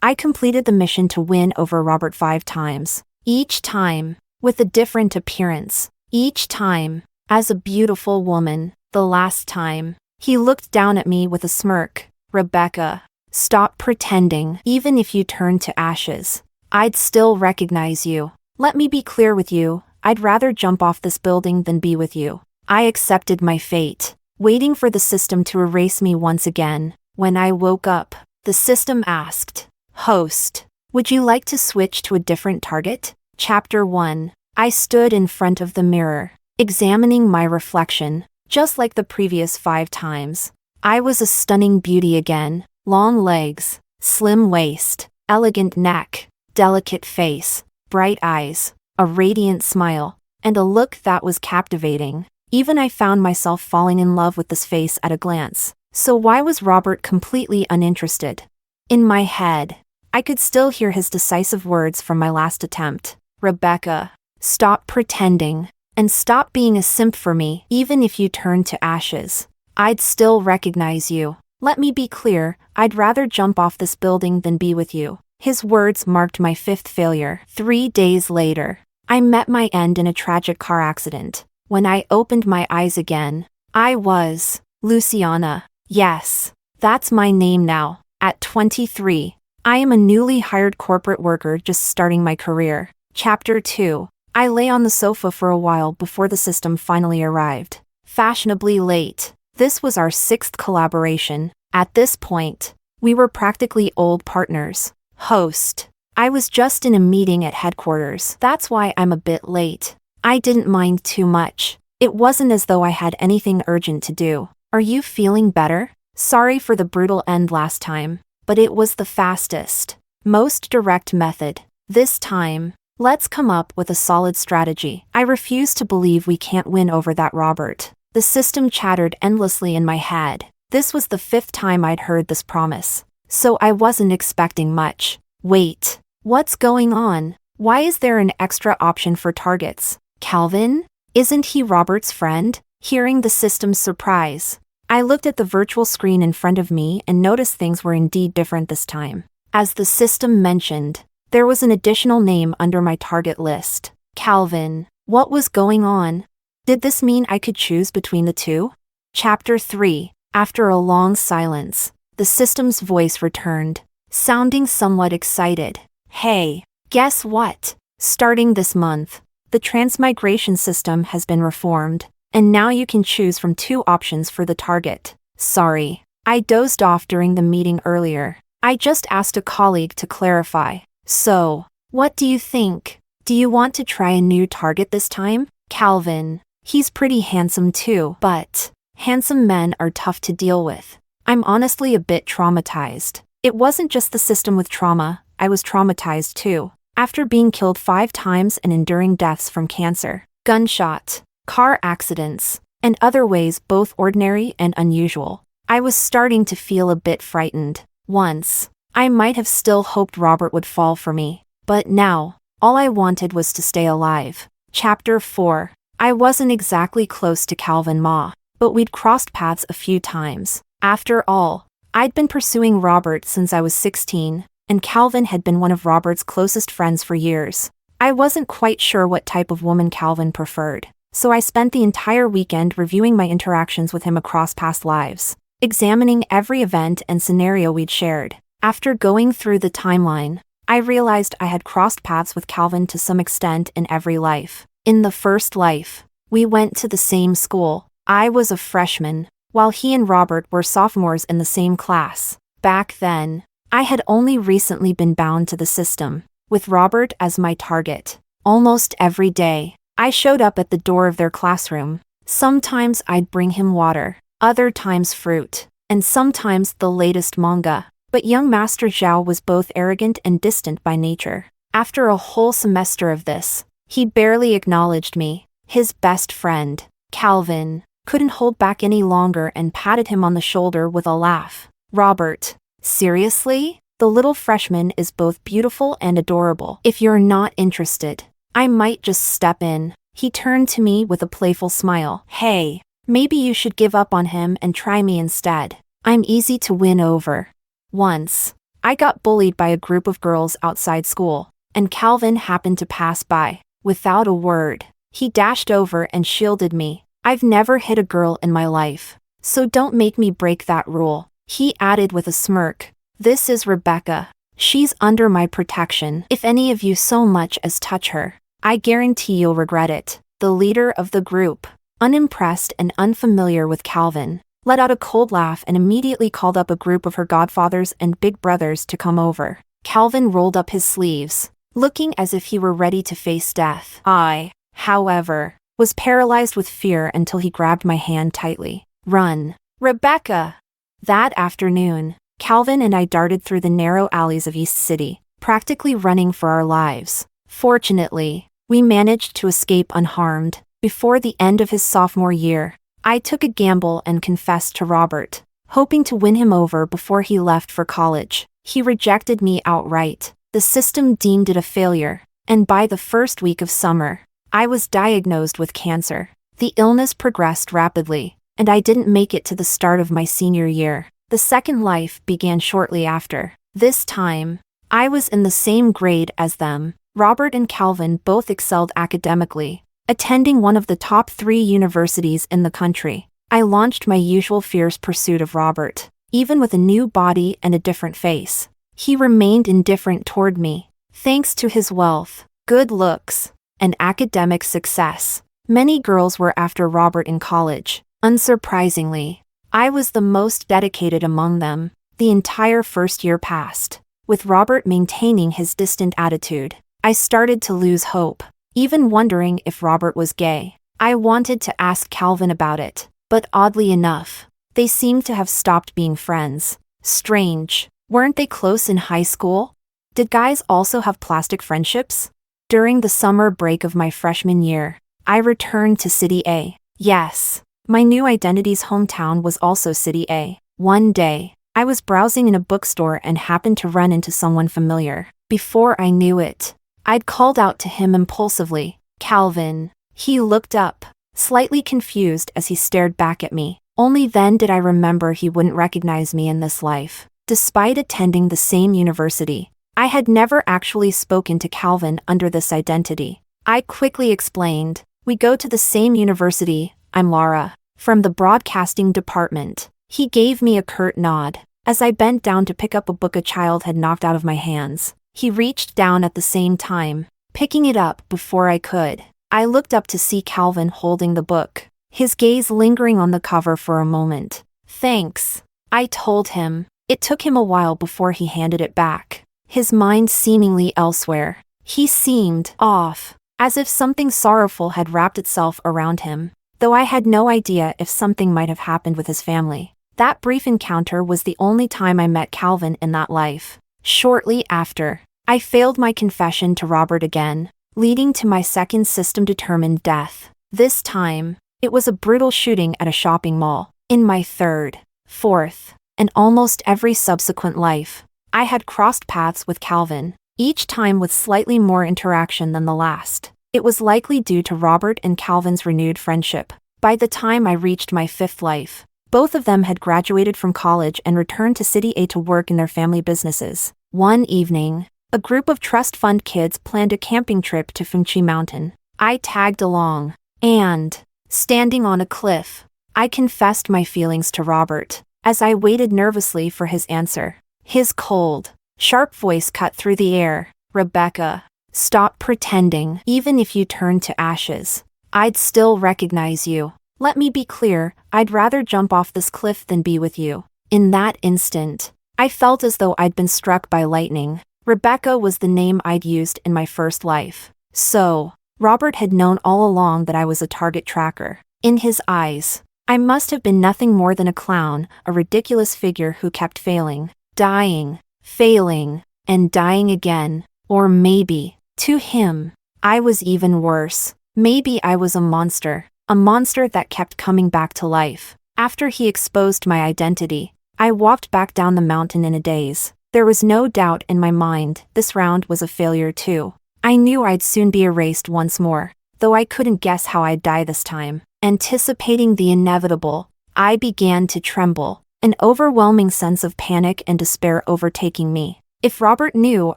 I completed the mission to win over Robert 5 times. Each time, with a different appearance. Each time, as a beautiful woman. The last time, he looked down at me with a smirk. Rebecca, stop pretending. Even if you turn to ashes, I'd still recognize you. Let me be clear with you, I'd rather jump off this building than be with you. I accepted my fate, waiting for the system to erase me once again. When I woke up, the system asked, "Host, would you like to switch to a different target?" Chapter 1. I stood in front of the mirror, examining my reflection, just like the previous 5 times. I was a stunning beauty again. Long legs, slim waist, elegant neck, delicate face, bright eyes, a radiant smile, and a look that was captivating. Even I found myself falling in love with this face at a glance. So why was Robert completely uninterested? In my head, I could still hear his decisive words from my last attempt. Rebecca, stop pretending, and stop being a simp for me. Even if you turn to ashes, I'd still recognize you. Let me be clear, I'd rather jump off this building than be with you. His words marked my 5th failure. 3 days later, I met my end in a tragic car accident. When I opened my eyes again, I was Luciana. Yes, that's my name now. At 23, I am a newly hired corporate worker just starting my career. Chapter 2. I lay on the sofa for a while before the system finally arrived. Fashionably late. This was our 6th collaboration. At this point, we were practically old partners. Host, I was just in a meeting at headquarters. That's why I'm a bit late. I didn't mind too much. It wasn't as though I had anything urgent to do. Are you feeling better? Sorry for the brutal end last time, but it was the fastest, most direct method. This time, let's come up with a solid strategy. I refuse to believe we can't win over that Robert. The system chattered endlessly in my head. This was the 5th time I'd heard this promise, so I wasn't expecting much. Wait, what's going on? Why is there an extra option for targets? Calvin? Isn't he Robert's friend? Hearing the system's surprise, I looked at the virtual screen in front of me and noticed things were indeed different this time. As the system mentioned, there was an additional name under my target list. Calvin. What was going on? Did this mean I could choose between the two? Chapter 3. After a long silence, the system's voice returned, sounding somewhat excited. Hey, guess what? Starting this month, the transmigration system has been reformed, and now you can choose from 2 options for the target. Sorry, I dozed off during the meeting earlier. I just asked a colleague to clarify. So, what do you think? Do you want to try a new target this time? Calvin. He's pretty handsome too, but handsome men are tough to deal with. I'm honestly a bit traumatized. It wasn't just the system with trauma, I was traumatized too. After being killed 5 times and enduring deaths from cancer, gunshot, car accidents, and other ways both ordinary and unusual, I was starting to feel a bit frightened. Once, I might have still hoped Robert would fall for me, but now, all I wanted was to stay alive. Chapter 4. I wasn't exactly close to Calvin Ma, but we'd crossed paths a few times. After all, I'd been pursuing Robert since I was 16, and Calvin had been one of Robert's closest friends for years. I wasn't quite sure what type of woman Calvin preferred, so I spent the entire weekend reviewing my interactions with him across past lives, examining every event and scenario we'd shared. After going through the timeline, I realized I had crossed paths with Calvin to some extent in every life. In the first life, we went to the same school. I was a freshman, while he and Robert were sophomores in the same class. Back then, I had only recently been bound to the system, with Robert as my target. Almost every day, I showed up at the door of their classroom. Sometimes I'd bring him water, other times fruit, and sometimes the latest manga. But young Master Zhao was both arrogant and distant by nature. After a whole semester of this, he barely acknowledged me. His best friend, Calvin, couldn't hold back any longer and patted him on the shoulder with a laugh. Robert, seriously? The little freshman is both beautiful and adorable. If you're not interested, I might just step in. He turned to me with a playful smile. Hey, maybe you should give up on him and try me instead. I'm easy to win over. Once, I got bullied by a group of girls outside school, and Calvin happened to pass by. Without a word, he dashed over and shielded me. I've never hit a girl in my life, so don't make me break that rule, he added with a smirk. This is Rebecca. She's under my protection. If any of you so much as touch her, I guarantee you'll regret it. The leader of the group, unimpressed and unfamiliar with Calvin, let out a cold laugh and immediately called up a group of her godfathers and big brothers to come over. Calvin rolled up his sleeves, looking as if he were ready to face death. I, however, was paralyzed with fear until he grabbed my hand tightly. Run, Rebecca! That afternoon, Calvin and I darted through the narrow alleys of East City, practically running for our lives. Fortunately, we managed to escape unharmed. Before the end of his sophomore year, I took a gamble and confessed to Robert, hoping to win him over before he left for college. He rejected me outright. The system deemed it a failure, and by the first week of summer, I was diagnosed with cancer. The illness progressed rapidly, and I didn't make it to the start of my senior year. The second life began shortly after. This time, I was in the same grade as them. Robert and Calvin both excelled academically, attending one of the top 3 universities in the country. I launched my usual fierce pursuit of Robert. Even with a new body and a different face, he remained indifferent toward me. Thanks to his wealth, good looks, and academic success, many girls were after Robert in college. Unsurprisingly, I was the most dedicated among them. The entire first year passed, with Robert maintaining his distant attitude. I started to lose hope, even wondering if Robert was gay. I wanted to ask Calvin about it, but oddly enough, they seemed to have stopped being friends. Strange, weren't they close in high school? Did guys also have plastic friendships? During the summer break of my freshman year, I returned to City A. Yes, my new identity's hometown was also City A. One day, I was browsing in a bookstore and happened to run into someone familiar. Before I knew it, I'd called out to him impulsively, "Calvin." He looked up, slightly confused as he stared back at me. Only then did I remember he wouldn't recognize me in this life. Despite attending the same university, I had never actually spoken to Calvin under this identity. I quickly explained, "We go to the same university, I'm Laura, from the broadcasting department." He gave me a curt nod. As I bent down to pick up a book a child had knocked out of my hands, he reached down at the same time, picking it up before I could. I looked up to see Calvin holding the book, his gaze lingering on the cover for a moment. "Thanks," I told him. It took him a while before he handed it back, his mind seemingly elsewhere. He seemed off, as if something sorrowful had wrapped itself around him, though I had no idea if something might have happened with his family. That brief encounter was the only time I met Calvin in that life. Shortly after, I failed my confession to Robert again, leading to my second system-determined death. This time, it was a brutal shooting at a shopping mall. In my third, fourth, and almost every subsequent life, I had crossed paths with Calvin, each time with slightly more interaction than the last. It was likely due to Robert and Calvin's renewed friendship. By the time I reached my fifth life, both of them had graduated from college and returned to City A to work in their family businesses. One evening, a group of trust fund kids planned a camping trip to Funchi Mountain. I tagged along, and, standing on a cliff, I confessed my feelings to Robert. As I waited nervously for his answer, his cold, sharp voice cut through the air. "Rebecca, stop pretending. Even if you turn to ashes, I'd still recognize you. Let me be clear, I'd rather jump off this cliff than be with you." In that instant, I felt as though I'd been struck by lightning. Rebecca was the name I'd used in my first life. So, Robert had known all along that I was a target tracker. In his eyes, I must have been nothing more than a clown, a ridiculous figure who kept failing, dying, failing, and dying again. Or maybe, to him, I was even worse. Maybe I was a monster that kept coming back to life. After he exposed my identity, I walked back down the mountain in a daze. There was no doubt in my mind this round was a failure too. I knew I'd soon be erased once more, though I couldn't guess how I'd die this time. Anticipating the inevitable, I began to tremble. an overwhelming sense of panic and despair overtaking me. If Robert knew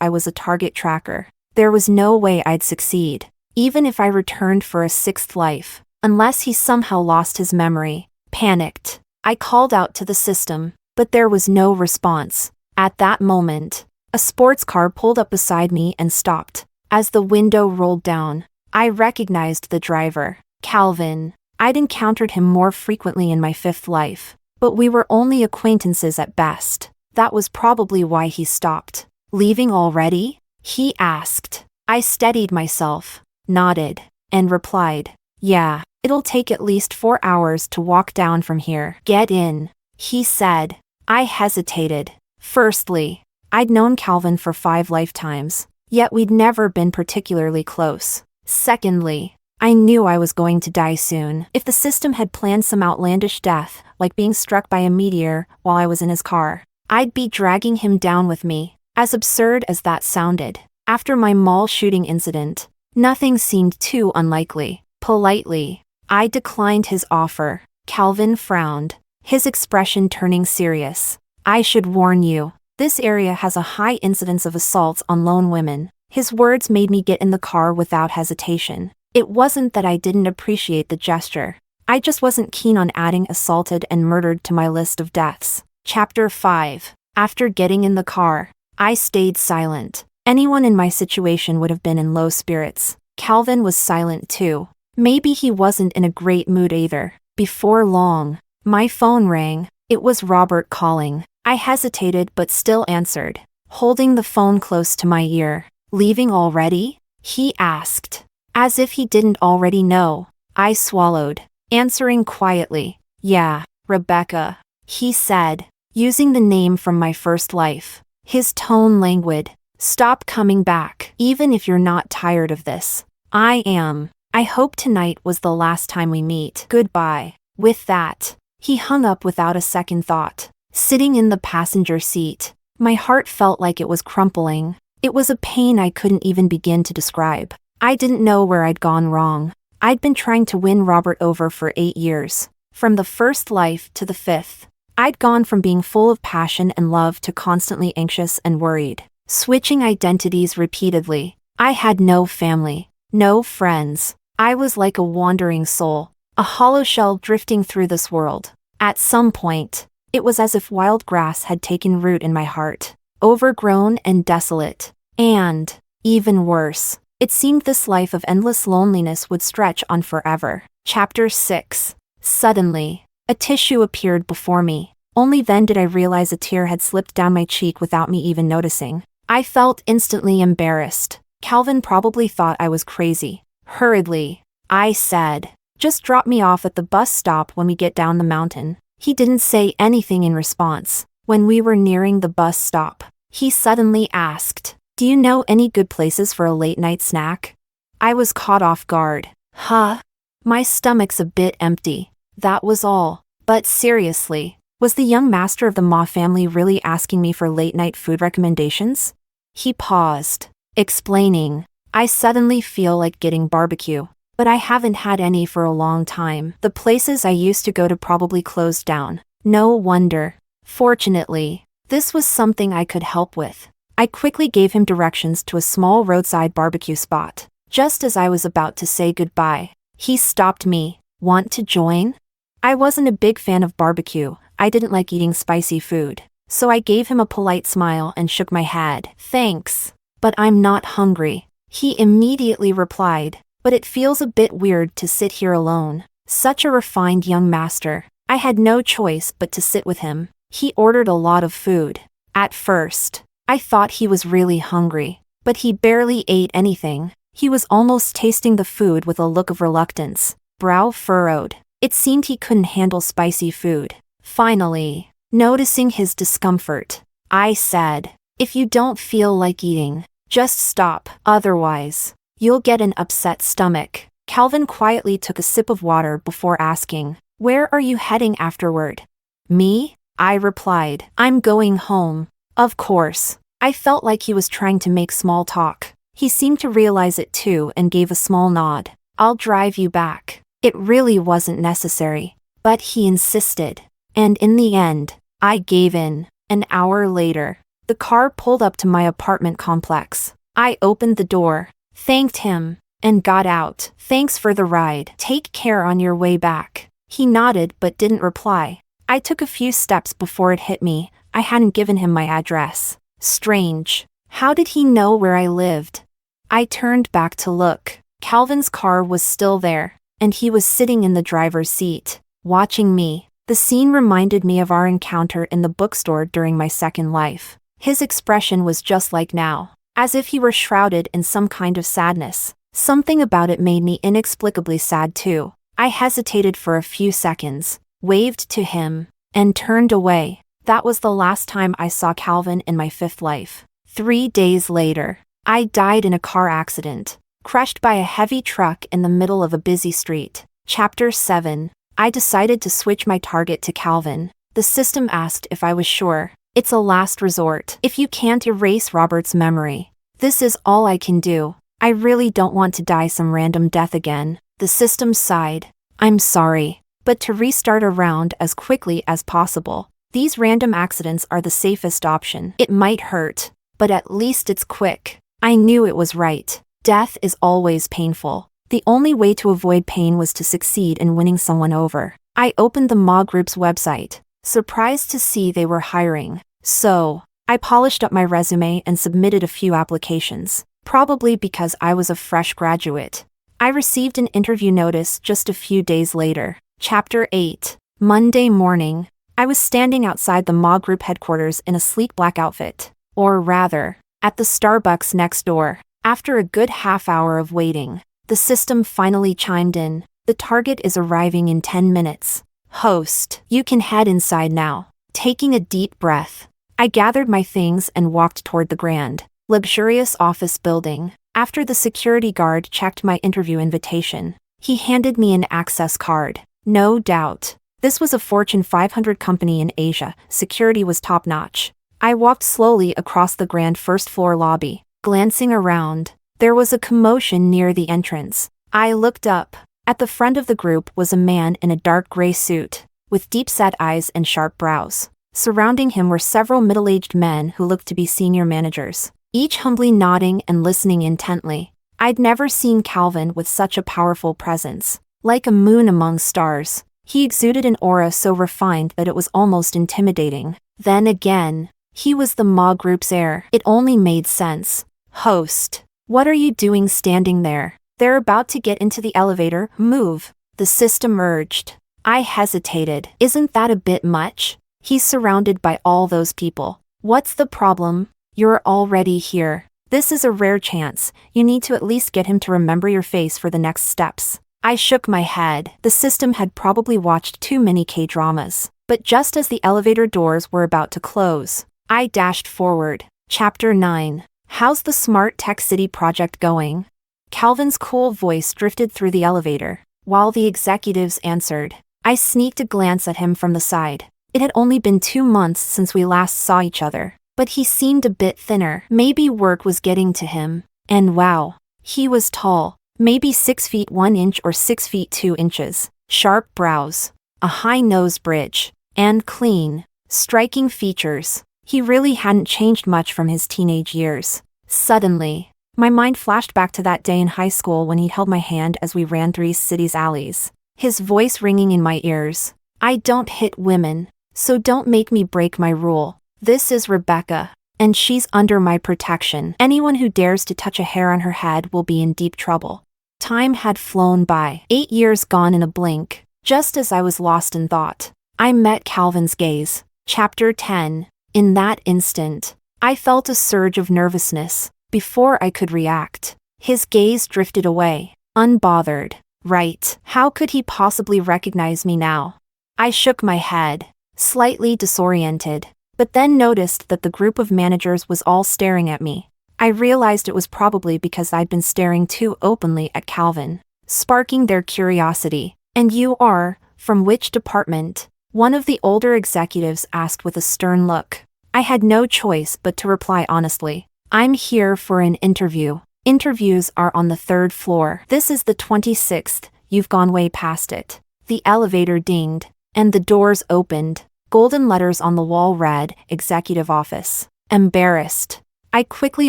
I was a target tracker, there was no way I'd succeed, even if I returned for a sixth life, unless he somehow lost his memory. Panicked, I called out to the system, but there was no response. At that moment, a sports car pulled up beside me and stopped. As the window rolled down, I recognized the driver, Calvin. I'd encountered him more frequently in my fifth life, but we were only acquaintances at best. That was probably why he stopped. "Leaving already?" he asked. I steadied myself, nodded, and replied, "Yeah, it'll take at least 4 hours to walk down from here." "Get in," he said. I hesitated. Firstly, I'd known Calvin for 5 lifetimes, yet we'd never been particularly close. Secondly, I knew I was going to die soon. If the system had planned some outlandish death, like being struck by a meteor while I was in his car, I'd be dragging him down with me. As absurd as that sounded, after my mall shooting incident, nothing seemed too unlikely. Politely, I declined his offer. Calvin frowned, his expression turning serious. "I should warn you, this area has a high incidence of assaults on lone women." His words made me get in the car without hesitation. It wasn't that I didn't appreciate the gesture. I just wasn't keen on adding assaulted and murdered to my list of deaths. Chapter 5. After getting in the car, I stayed silent. Anyone in my situation would have been in low spirits. Calvin was silent too. Maybe he wasn't in a great mood either. Before long, my phone rang. It was Robert calling. I hesitated but still answered, holding the phone close to my ear. "Leaving already?" he asked. As if he didn't already know, I swallowed, answering quietly. "Yeah, Rebecca," he said, using the name from my first life. His tone languid. "Stop coming back. Even if you're not tired of this. I am. I hope tonight was the last time we meet. Goodbye." With that, he hung up without a second thought. Sitting in the passenger seat, my heart felt like it was crumpling. It was a pain I couldn't even begin to describe. I didn't know where I'd gone wrong. I'd been trying to win Robert over for 8 years. From the first life to the fifth, I'd gone from being full of passion and love to constantly anxious and worried, switching identities repeatedly. I had no family, no friends. I was like a wandering soul, a hollow shell drifting through this world. At some point, it was as if wild grass had taken root in my heart, overgrown and desolate. And, even worse, it seemed this life of endless loneliness would stretch on forever. Chapter 6. Suddenly, a tissue appeared before me. Only then did I realize a tear had slipped down my cheek without me even noticing. I felt instantly embarrassed. Calvin probably thought I was crazy. Hurriedly, I said, "Just drop me off at the bus stop when we get down the mountain." He didn't say anything in response. When we were nearing the bus stop, he suddenly asked, "Do you know any good places for a late-night snack?" I was caught off guard. Huh? My stomach's a bit empty. That was all. But seriously, was the young master of the Ma family really asking me for late-night food recommendations? He paused, explaining, "I suddenly feel like getting barbecue, but I haven't had any for a long time. The places I used to go to probably closed down." No wonder. Fortunately, this was something I could help with. I quickly gave him directions to a small roadside barbecue spot. Just as I was about to say goodbye, he stopped me. "Want to join?" I wasn't a big fan of barbecue. I didn't like eating spicy food, so I gave him a polite smile and shook my head. "Thanks, but I'm not hungry." He immediately replied, "But it feels a bit weird to sit here alone." Such a refined young master. I had no choice but to sit with him. He ordered a lot of food. At first, I thought he was really hungry, but he barely ate anything. He was almost tasting the food with a look of reluctance, brow furrowed. It seemed he couldn't handle spicy food. Finally, noticing his discomfort, I said, "If you don't feel like eating, just stop. Otherwise, you'll get an upset stomach." Calvin quietly took a sip of water before asking, "Where are you heading afterward?" "Me?" I replied. "I'm going home." Of course, I felt like he was trying to make small talk. He seemed to realize it too and gave a small nod. "I'll drive you back." It really wasn't necessary, but he insisted. And in the end, I gave in. An hour later, the car pulled up to my apartment complex. I opened the door, thanked him, and got out. Thanks for the ride. Take care on your way back. He nodded but didn't reply. I took a few steps before it hit me. I hadn't given him my address. Strange. How did he know where I lived? I turned back to look. Calvin's car was still there, and he was sitting in the driver's seat, watching me. The scene reminded me of our encounter in the bookstore during my second life. His expression was just like now, as if he were shrouded in some kind of sadness. Something about it made me inexplicably sad too. I hesitated for a few seconds, waved to him, and turned away. That was the last time I saw Calvin in my fifth life. 3 days later, I died in a car accident, crushed by a heavy truck in the middle of a busy street. Chapter 7. I decided to switch my target to Calvin. The system asked if I was sure. It's a last resort. If you can't erase Robert's memory, this is all I can do. I really don't want to die some random death again. The system sighed. I'm sorry, but to restart a round as quickly as possible. These random accidents are the safest option. It might hurt, but at least it's quick. I knew it was right. Death is always painful. The only way to avoid pain was to succeed in winning someone over. I opened the Ma Group's website, surprised to see they were hiring. So, I polished up my resume and submitted a few applications, probably because I was a fresh graduate. I received an interview notice just a few days later. Chapter 8. Monday morning. I was standing outside the Ma Group headquarters in a sleek black outfit. Or rather, at the Starbucks next door. After a good half hour of waiting, the system finally chimed in. The target is arriving in 10 minutes. Host, you can head inside now. Taking a deep breath, I gathered my things and walked toward the grand, luxurious office building. After the security guard checked my interview invitation, he handed me an access card. No doubt, this was a Fortune 500 company in Asia. Security was top-notch. I walked slowly across the grand first-floor lobby. Glancing around, there was a commotion near the entrance. I looked up. At the front of the group was a man in a dark gray suit, with deep-set eyes and sharp brows. Surrounding him were several middle-aged men who looked to be senior managers, each humbly nodding and listening intently. I'd never seen Calvin with such a powerful presence. Like a moon among stars, he exuded an aura so refined that it was almost intimidating. Then again, he was the Ma Group's heir. It only made sense. Host, what are you doing standing there? They're about to get into the elevator. Move. The system urged. I hesitated. Isn't that a bit much? He's surrounded by all those people. What's the problem? You're already here. This is a rare chance. You need to at least get him to remember your face for the next steps. I shook my head. The system had probably watched too many K-dramas. But just as the elevator doors were about to close, I dashed forward. Chapter 9. How's the Smart Tech City project going? Calvin's cool voice drifted through the elevator, while the executives answered. I sneaked a glance at him from the side. It had only been 2 months since we last saw each other, but he seemed a bit thinner. Maybe work was getting to him. And wow, he was tall. Maybe 6 feet 1 inch or 6 feet 2 inches. Sharp brows, a high nose bridge, and clean, striking features. He really hadn't changed much from his teenage years. Suddenly, my mind flashed back to that day in high school when he held my hand as we ran through East City's alleys, his voice ringing in my ears. I don't hit women, so don't make me break my rule. This is Rebecca, and she's under my protection. Anyone who dares to touch a hair on her head will be in deep trouble. Time had flown by. 8 years gone in a blink. Just as I was lost in thought, I met Calvin's gaze. Chapter 10. In that instant, I felt a surge of nervousness. Before I could react, his gaze drifted away, unbothered. Right, how could he possibly recognize me now? I shook my head, slightly disoriented, but then noticed that the group of managers was all staring at me. I realized it was probably because I'd been staring too openly at Calvin, sparking their curiosity. And you are, from which department? One of the older executives asked with a stern look. I had no choice but to reply honestly. I'm here for an interview. Interviews are on the 3rd floor. This is the 26th, you've gone way past it. The elevator dinged, and the doors opened. Golden letters on the wall read, Executive Office. Embarrassed. I quickly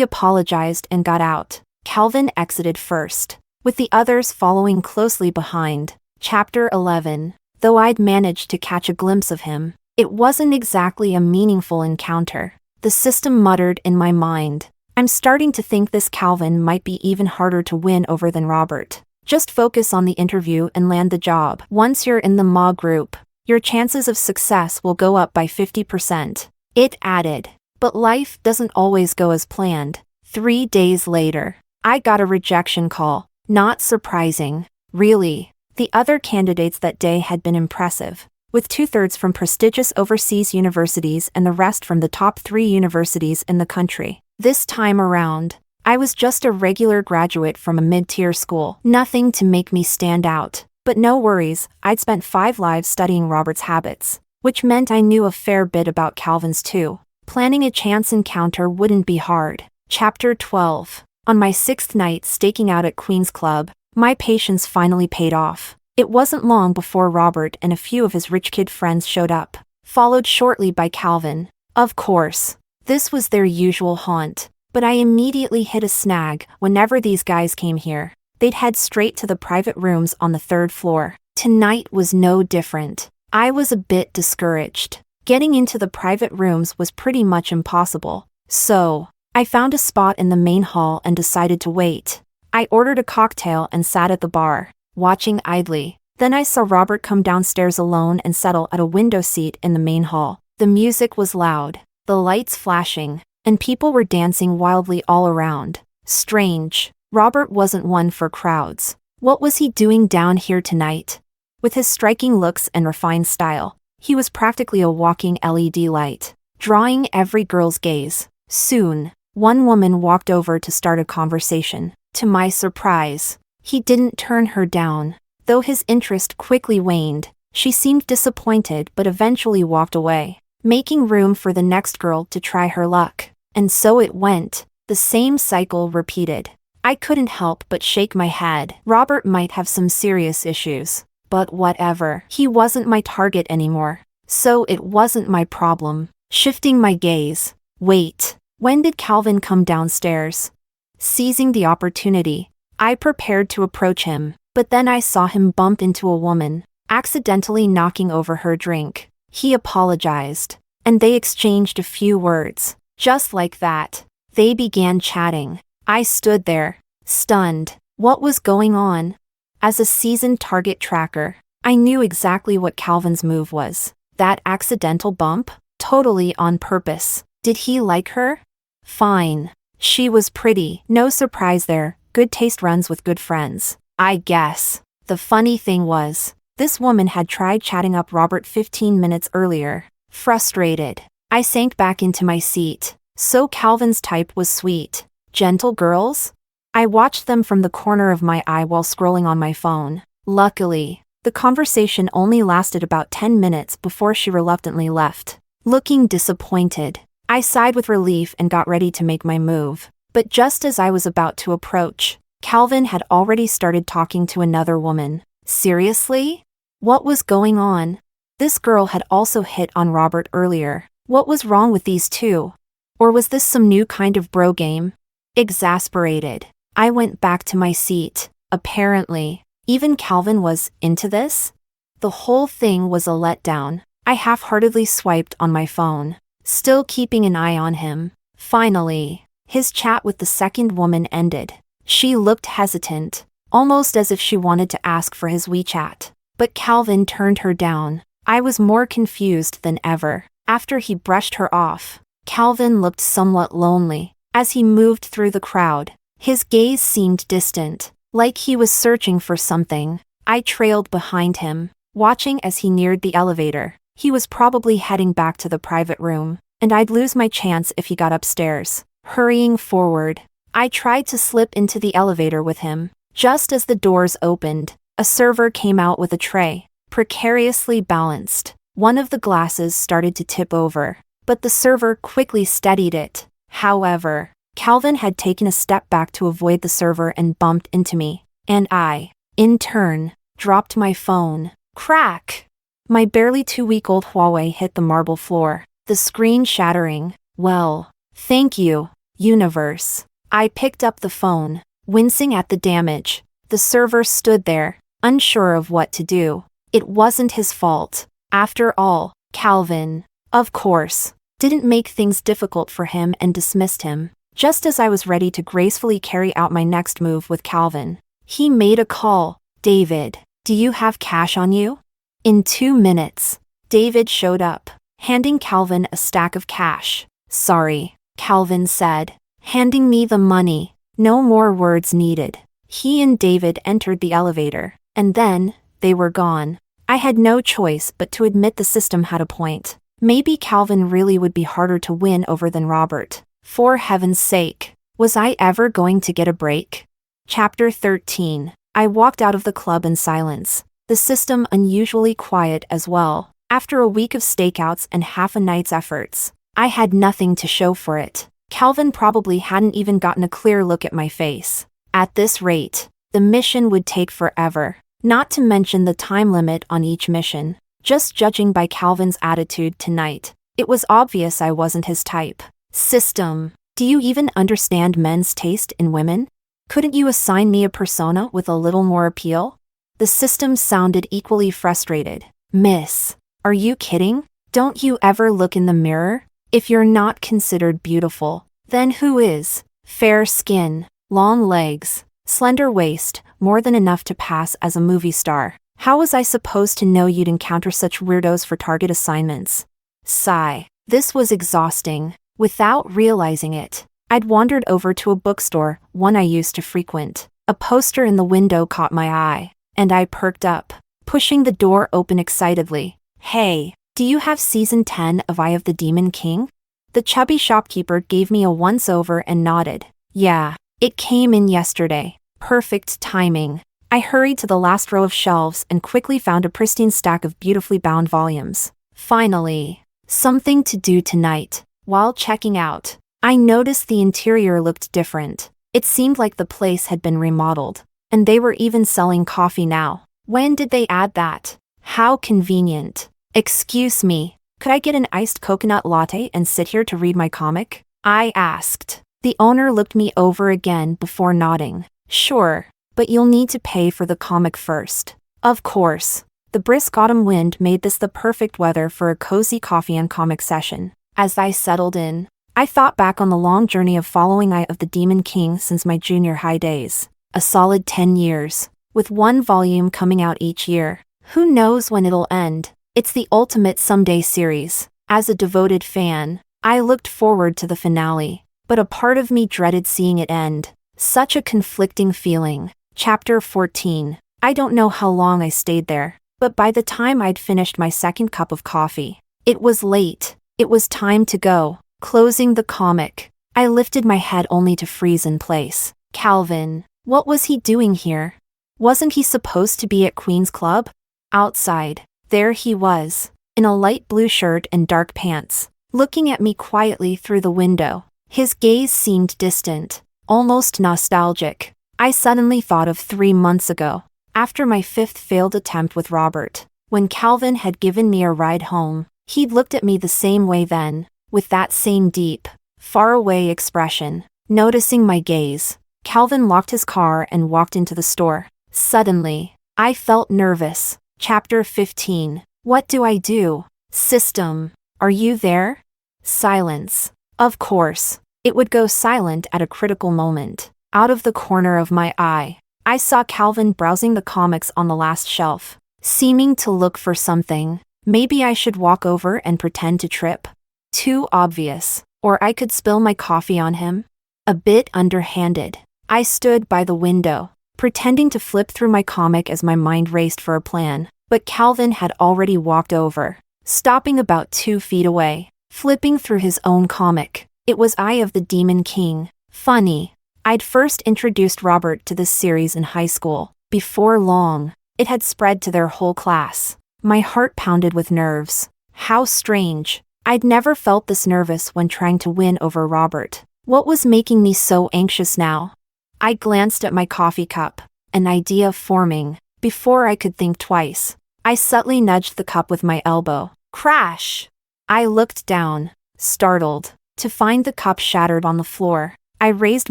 apologized and got out. Calvin exited first, with the others following closely behind. Chapter 11. Though I'd managed to catch a glimpse of him, it wasn't exactly a meaningful encounter. The system muttered in my mind. I'm starting to think this Calvin might be even harder to win over than Robert. Just focus on the interview and land the job. Once you're in the MA group, your chances of success will go up by 50%. It added. But life doesn't always go as planned. 3 days later, I got a rejection call. Not surprising. Really. The other candidates that day had been impressive, with 2/3 from prestigious overseas universities and the rest from the top 3 universities in the country. This time around, I was just a regular graduate from a mid-tier school. Nothing to make me stand out. But no worries, I'd spent 5 lives studying Robert's habits, which meant I knew a fair bit about Calvin's too. Planning a chance encounter wouldn't be hard. Chapter 12. On my 6th night staking out at Queen's Club, my patience finally paid off. It wasn't long before Robert and a few of his rich kid friends showed up, followed shortly by Calvin. Of course, this was their usual haunt, but I immediately hit a snag. Whenever these guys came here, they'd head straight to the private rooms on the 3rd floor. Tonight was no different. I was a bit discouraged. Getting into the private rooms was pretty much impossible, so I found a spot in the main hall and decided to wait. I ordered a cocktail and sat at the bar, watching idly. Then I saw Robert come downstairs alone and settle at a window seat in the main hall. The music was loud, the lights flashing, and people were dancing wildly all around. Strange. Robert wasn't one for crowds. What was he doing down here tonight? With his striking looks and refined style, he was practically a walking LED light, drawing every girl's gaze. Soon, one woman walked over to start a conversation. To my surprise, he didn't turn her down. Though his interest quickly waned, she seemed disappointed but eventually walked away, making room for the next girl to try her luck. And so it went. The same cycle repeated. I couldn't help but shake my head. Robert might have some serious issues, but whatever. He wasn't my target anymore, so it wasn't my problem. Shifting my gaze. Wait, when did Calvin come downstairs? Seizing the opportunity, I prepared to approach him, but then I saw him bump into a woman, accidentally knocking over her drink. He apologized, and they exchanged a few words. Just like that, they began chatting. I stood there, stunned. What was going on? As a seasoned target tracker, I knew exactly what Calvin's move was. That accidental bump? Totally on purpose. Did he like her? Fine. She was pretty. No surprise there. Good taste runs with good friends, I guess. The funny thing was, this woman had tried chatting up Robert 15 minutes earlier. Frustrated, I sank back into my seat. So Calvin's type was sweet, gentle girls? I watched them from the corner of my eye while scrolling on my phone. Luckily, the conversation only lasted about 10 minutes before she reluctantly left. Looking disappointed, I sighed with relief and got ready to make my move. But just as I was about to approach, Calvin had already started talking to another woman. Seriously? What was going on? This girl had also hit on Robert earlier. What was wrong with these two? Or was this some new kind of bro game? Exasperated, I went back to my seat. Apparently, even Calvin was into this? The whole thing was a letdown. I half-heartedly swiped on my phone, still keeping an eye on him. Finally, his chat with the second woman ended. She looked hesitant, almost as if she wanted to ask for his WeChat. But Calvin turned her down. I was more confused than ever. After he brushed her off, Calvin looked somewhat lonely. As he moved through the crowd, his gaze seemed distant, like he was searching for something. I trailed behind him, watching as he neared the elevator. He was probably heading back to the private room, and I'd lose my chance if he got upstairs. Hurrying forward, I tried to slip into the elevator with him. Just as the doors opened, a server came out with a tray, precariously balanced. One of the glasses started to tip over, but the server quickly steadied it. However, Calvin had taken a step back to avoid the server and bumped into me, and I, in turn, dropped my phone. Crack! My barely 2-week-old Huawei hit the marble floor, the screen shattering. Well, thank you, universe. I picked up the phone, wincing at the damage. The server stood there, unsure of what to do. It wasn't his fault. After all, Calvin, of course, didn't make things difficult for him and dismissed him. Just as I was ready to gracefully carry out my next move with Calvin, he made a call. David, do you have cash on you? In 2 minutes, David showed up, handing Calvin a stack of cash. Sorry, Calvin said, handing me the money. No more words needed. He and David entered the elevator, and then, they were gone. I had no choice but to admit the system had a point. Maybe Calvin really would be harder to win over than Robert. For heaven's sake, was I ever going to get a break? Chapter 13. I walked out of the club in silence, the system unusually quiet as well. After a week of stakeouts and half a night's efforts, I had nothing to show for it. Calvin probably hadn't even gotten a clear look at my face. At this rate, the mission would take forever, not to mention the time limit on each mission. Just judging by Calvin's attitude tonight, it was obvious I wasn't his type. System, do you even understand men's taste in women? Couldn't you assign me a persona with a little more appeal? The system sounded equally frustrated. Miss, are you kidding? Don't you ever look in the mirror? If you're not considered beautiful, then who is? Fair skin, long legs, slender waist, more than enough to pass as a movie star. How was I supposed to know you'd encounter such weirdos for target assignments? Sigh. This was exhausting. Without realizing it, I'd wandered over to a bookstore, one I used to frequent. A poster in the window caught my eye, and I perked up, pushing the door open excitedly. Hey, do you have season 10 of Eye of the Demon King? The chubby shopkeeper gave me a once-over and nodded. Yeah, it came in yesterday. Perfect timing. I hurried to the last row of shelves and quickly found a pristine stack of beautifully bound volumes. Finally, something to do tonight. While checking out, I noticed the interior looked different. It seemed like the place had been remodeled, and they were even selling coffee now. When did they add that? How convenient. Excuse me, could I get an iced coconut latte and sit here to read my comic? I asked. The owner looked me over again before nodding. Sure, but you'll need to pay for the comic first. Of course. The brisk autumn wind made this the perfect weather for a cozy coffee and comic session. As I settled in, I thought back on the long journey of following Eye of the Demon King since my junior high days. A solid 10 years, with one volume coming out each year. Who knows when it'll end? It's the ultimate someday series. As a devoted fan, I looked forward to the finale, but a part of me dreaded seeing it end. Such a conflicting feeling. Chapter 14. I don't know how long I stayed there, but by the time I'd finished my second cup of coffee, it was late. It was time to go. Closing the comic, I lifted my head only to freeze in place. Calvin, what was he doing here? Wasn't he supposed to be at Queen's Club? Outside, there he was, in a light blue shirt and dark pants, looking at me quietly through the window. His gaze seemed distant, almost nostalgic. I suddenly thought of 3 months ago, after my 5th failed attempt with Robert, when Calvin had given me a ride home. He'd looked at me the same way then, with that same deep, faraway expression. Noticing my gaze, Calvin locked his car and walked into the store. Suddenly, I felt nervous. Chapter 15. What do I do? System, are you there? Silence. Of course, it would go silent at a critical moment. Out of the corner of my eye, I saw Calvin browsing the comics on the last shelf, seeming to look for something. Maybe I should walk over and pretend to trip. Too obvious. Or I could spill my coffee on him. A bit underhanded. I stood by the window, pretending to flip through my comic as my mind raced for a plan. But Calvin had already walked over, stopping about 2 feet away, flipping through his own comic. It was Eye of the Demon King. Funny. I'd first introduced Robert to this series in high school. Before long, it had spread to their whole class. My heart pounded with nerves. How strange. I'd never felt this nervous when trying to win over Robert. What was making me so anxious now? I glanced at my coffee cup, an idea forming. Before I could think twice, I subtly nudged the cup with my elbow. Crash! I looked down, startled, to find the cup shattered on the floor. I raised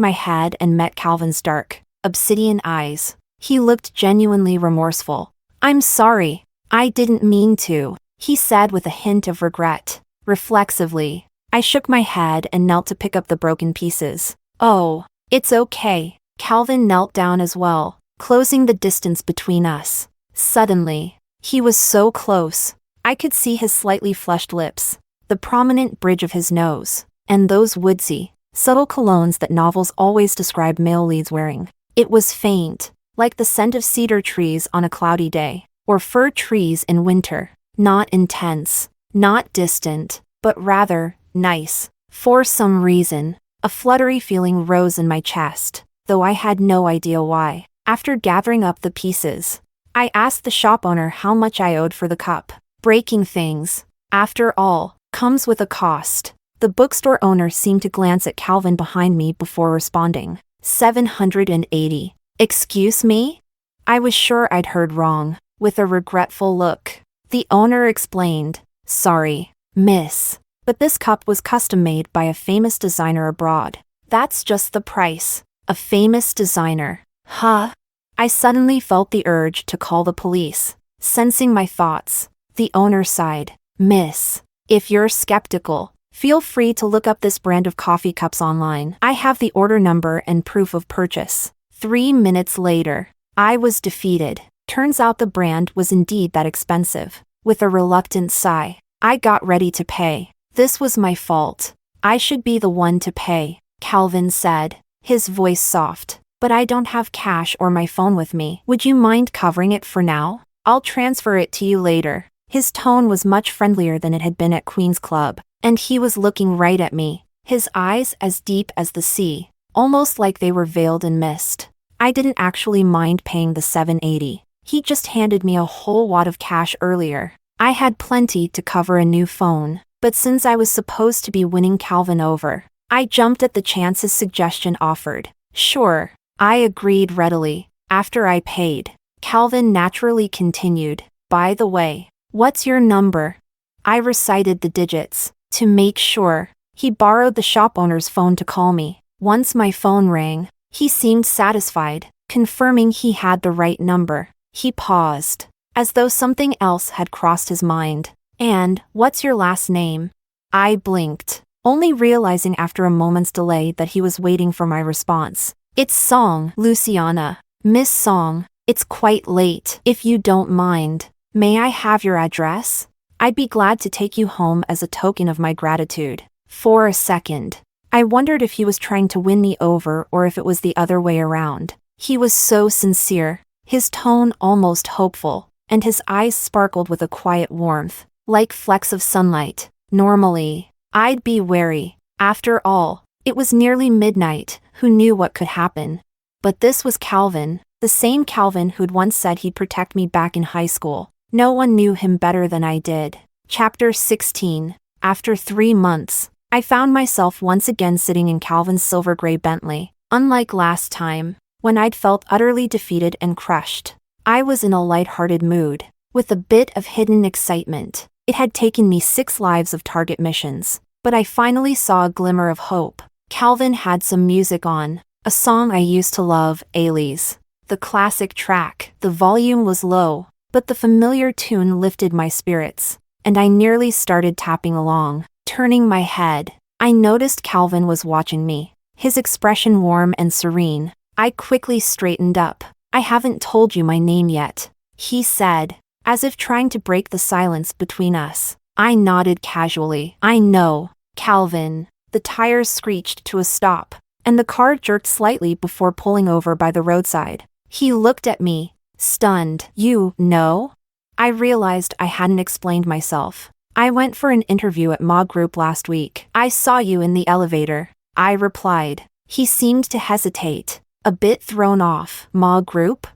my head and met Calvin's dark, obsidian eyes. He looked genuinely remorseful. I'm sorry. I didn't mean to, he said with a hint of regret. Reflexively, I shook my head and knelt to pick up the broken pieces. Oh, it's okay. Calvin knelt down as well, closing the distance between us. Suddenly, he was so close. I could see his slightly flushed lips, the prominent bridge of his nose, and those woodsy, subtle colognes that novels always describe male leads wearing. It was faint, like the scent of cedar trees on a cloudy day, or fir trees in winter. Not intense, not distant, but rather nice. For some reason, a fluttery feeling rose in my chest, though I had no idea why. After gathering up the pieces, I asked the shop owner how much I owed for the cup. Breaking things, after all, comes with a cost. The bookstore owner seemed to glance at Calvin behind me before responding. 780. Excuse me? I was sure I'd heard wrong. With a regretful look, the owner explained, Sorry, miss, but this cup was custom-made by a famous designer abroad. That's just the price. A famous designer. Huh? I suddenly felt the urge to call the police. Sensing my thoughts, the owner sighed. Miss, if you're skeptical, feel free to look up this brand of coffee cups online. I have the order number and proof of purchase. 3 minutes later, I was defeated. Turns out the brand was indeed that expensive. With a reluctant sigh, I got ready to pay. This was my fault. I should be the one to pay, Calvin said, his voice soft. But I don't have cash or my phone with me. Would you mind covering it for now? I'll transfer it to you later. His tone was much friendlier than it had been at Queen's Club, and he was looking right at me, his eyes as deep as the sea, almost like they were veiled in mist. I didn't actually mind paying the $780. He just handed me a whole wad of cash earlier. I had plenty to cover a new phone, but since I was supposed to be winning Calvin over, I jumped at the chance his suggestion offered. Sure, I agreed readily. After I paid, Calvin naturally continued, By the way, what's your number? I recited the digits. To make sure, he borrowed the shop owner's phone to call me. Once my phone rang, he seemed satisfied, confirming he had the right number. He paused, as though something else had crossed his mind. And, what's your last name? I blinked, only realizing after a moment's delay that he was waiting for my response. It's Song, Luciana. Miss Song, it's quite late. If you don't mind, may I have your address? I'd be glad to take you home as a token of my gratitude. For a second, I wondered if he was trying to win me over or if it was the other way around. He was so sincere, his tone almost hopeful, and his eyes sparkled with a quiet warmth, like flecks of sunlight. Normally, I'd be wary. After all, it was nearly midnight, who knew what could happen? But this was Calvin, the same Calvin who'd once said he'd protect me back in high school. No one knew him better than I did. Chapter 16. After 3 months, I found myself once again sitting in Calvin's silver gray Bentley. Unlike last time, when I'd felt utterly defeated and crushed, I was in a light-hearted mood, with a bit of hidden excitement. It had taken me 6 lives of target missions, but I finally saw a glimmer of hope. Calvin had some music on, a song I used to love, Ailey's. The classic track. The volume was low, but the familiar tune lifted my spirits, and I nearly started tapping along. Turning my head, I noticed Calvin was watching me, his expression warm and serene. I quickly straightened up. I haven't told you my name yet, he said, as if trying to break the silence between us. I nodded casually. I know, Calvin. The tires screeched to a stop, and the car jerked slightly before pulling over by the roadside. He looked at me, stunned. You know? I realized I hadn't explained myself. I went for an interview at Ma Group last week. I saw you in the elevator, I replied. He seemed to hesitate, a bit thrown off. Ma Group?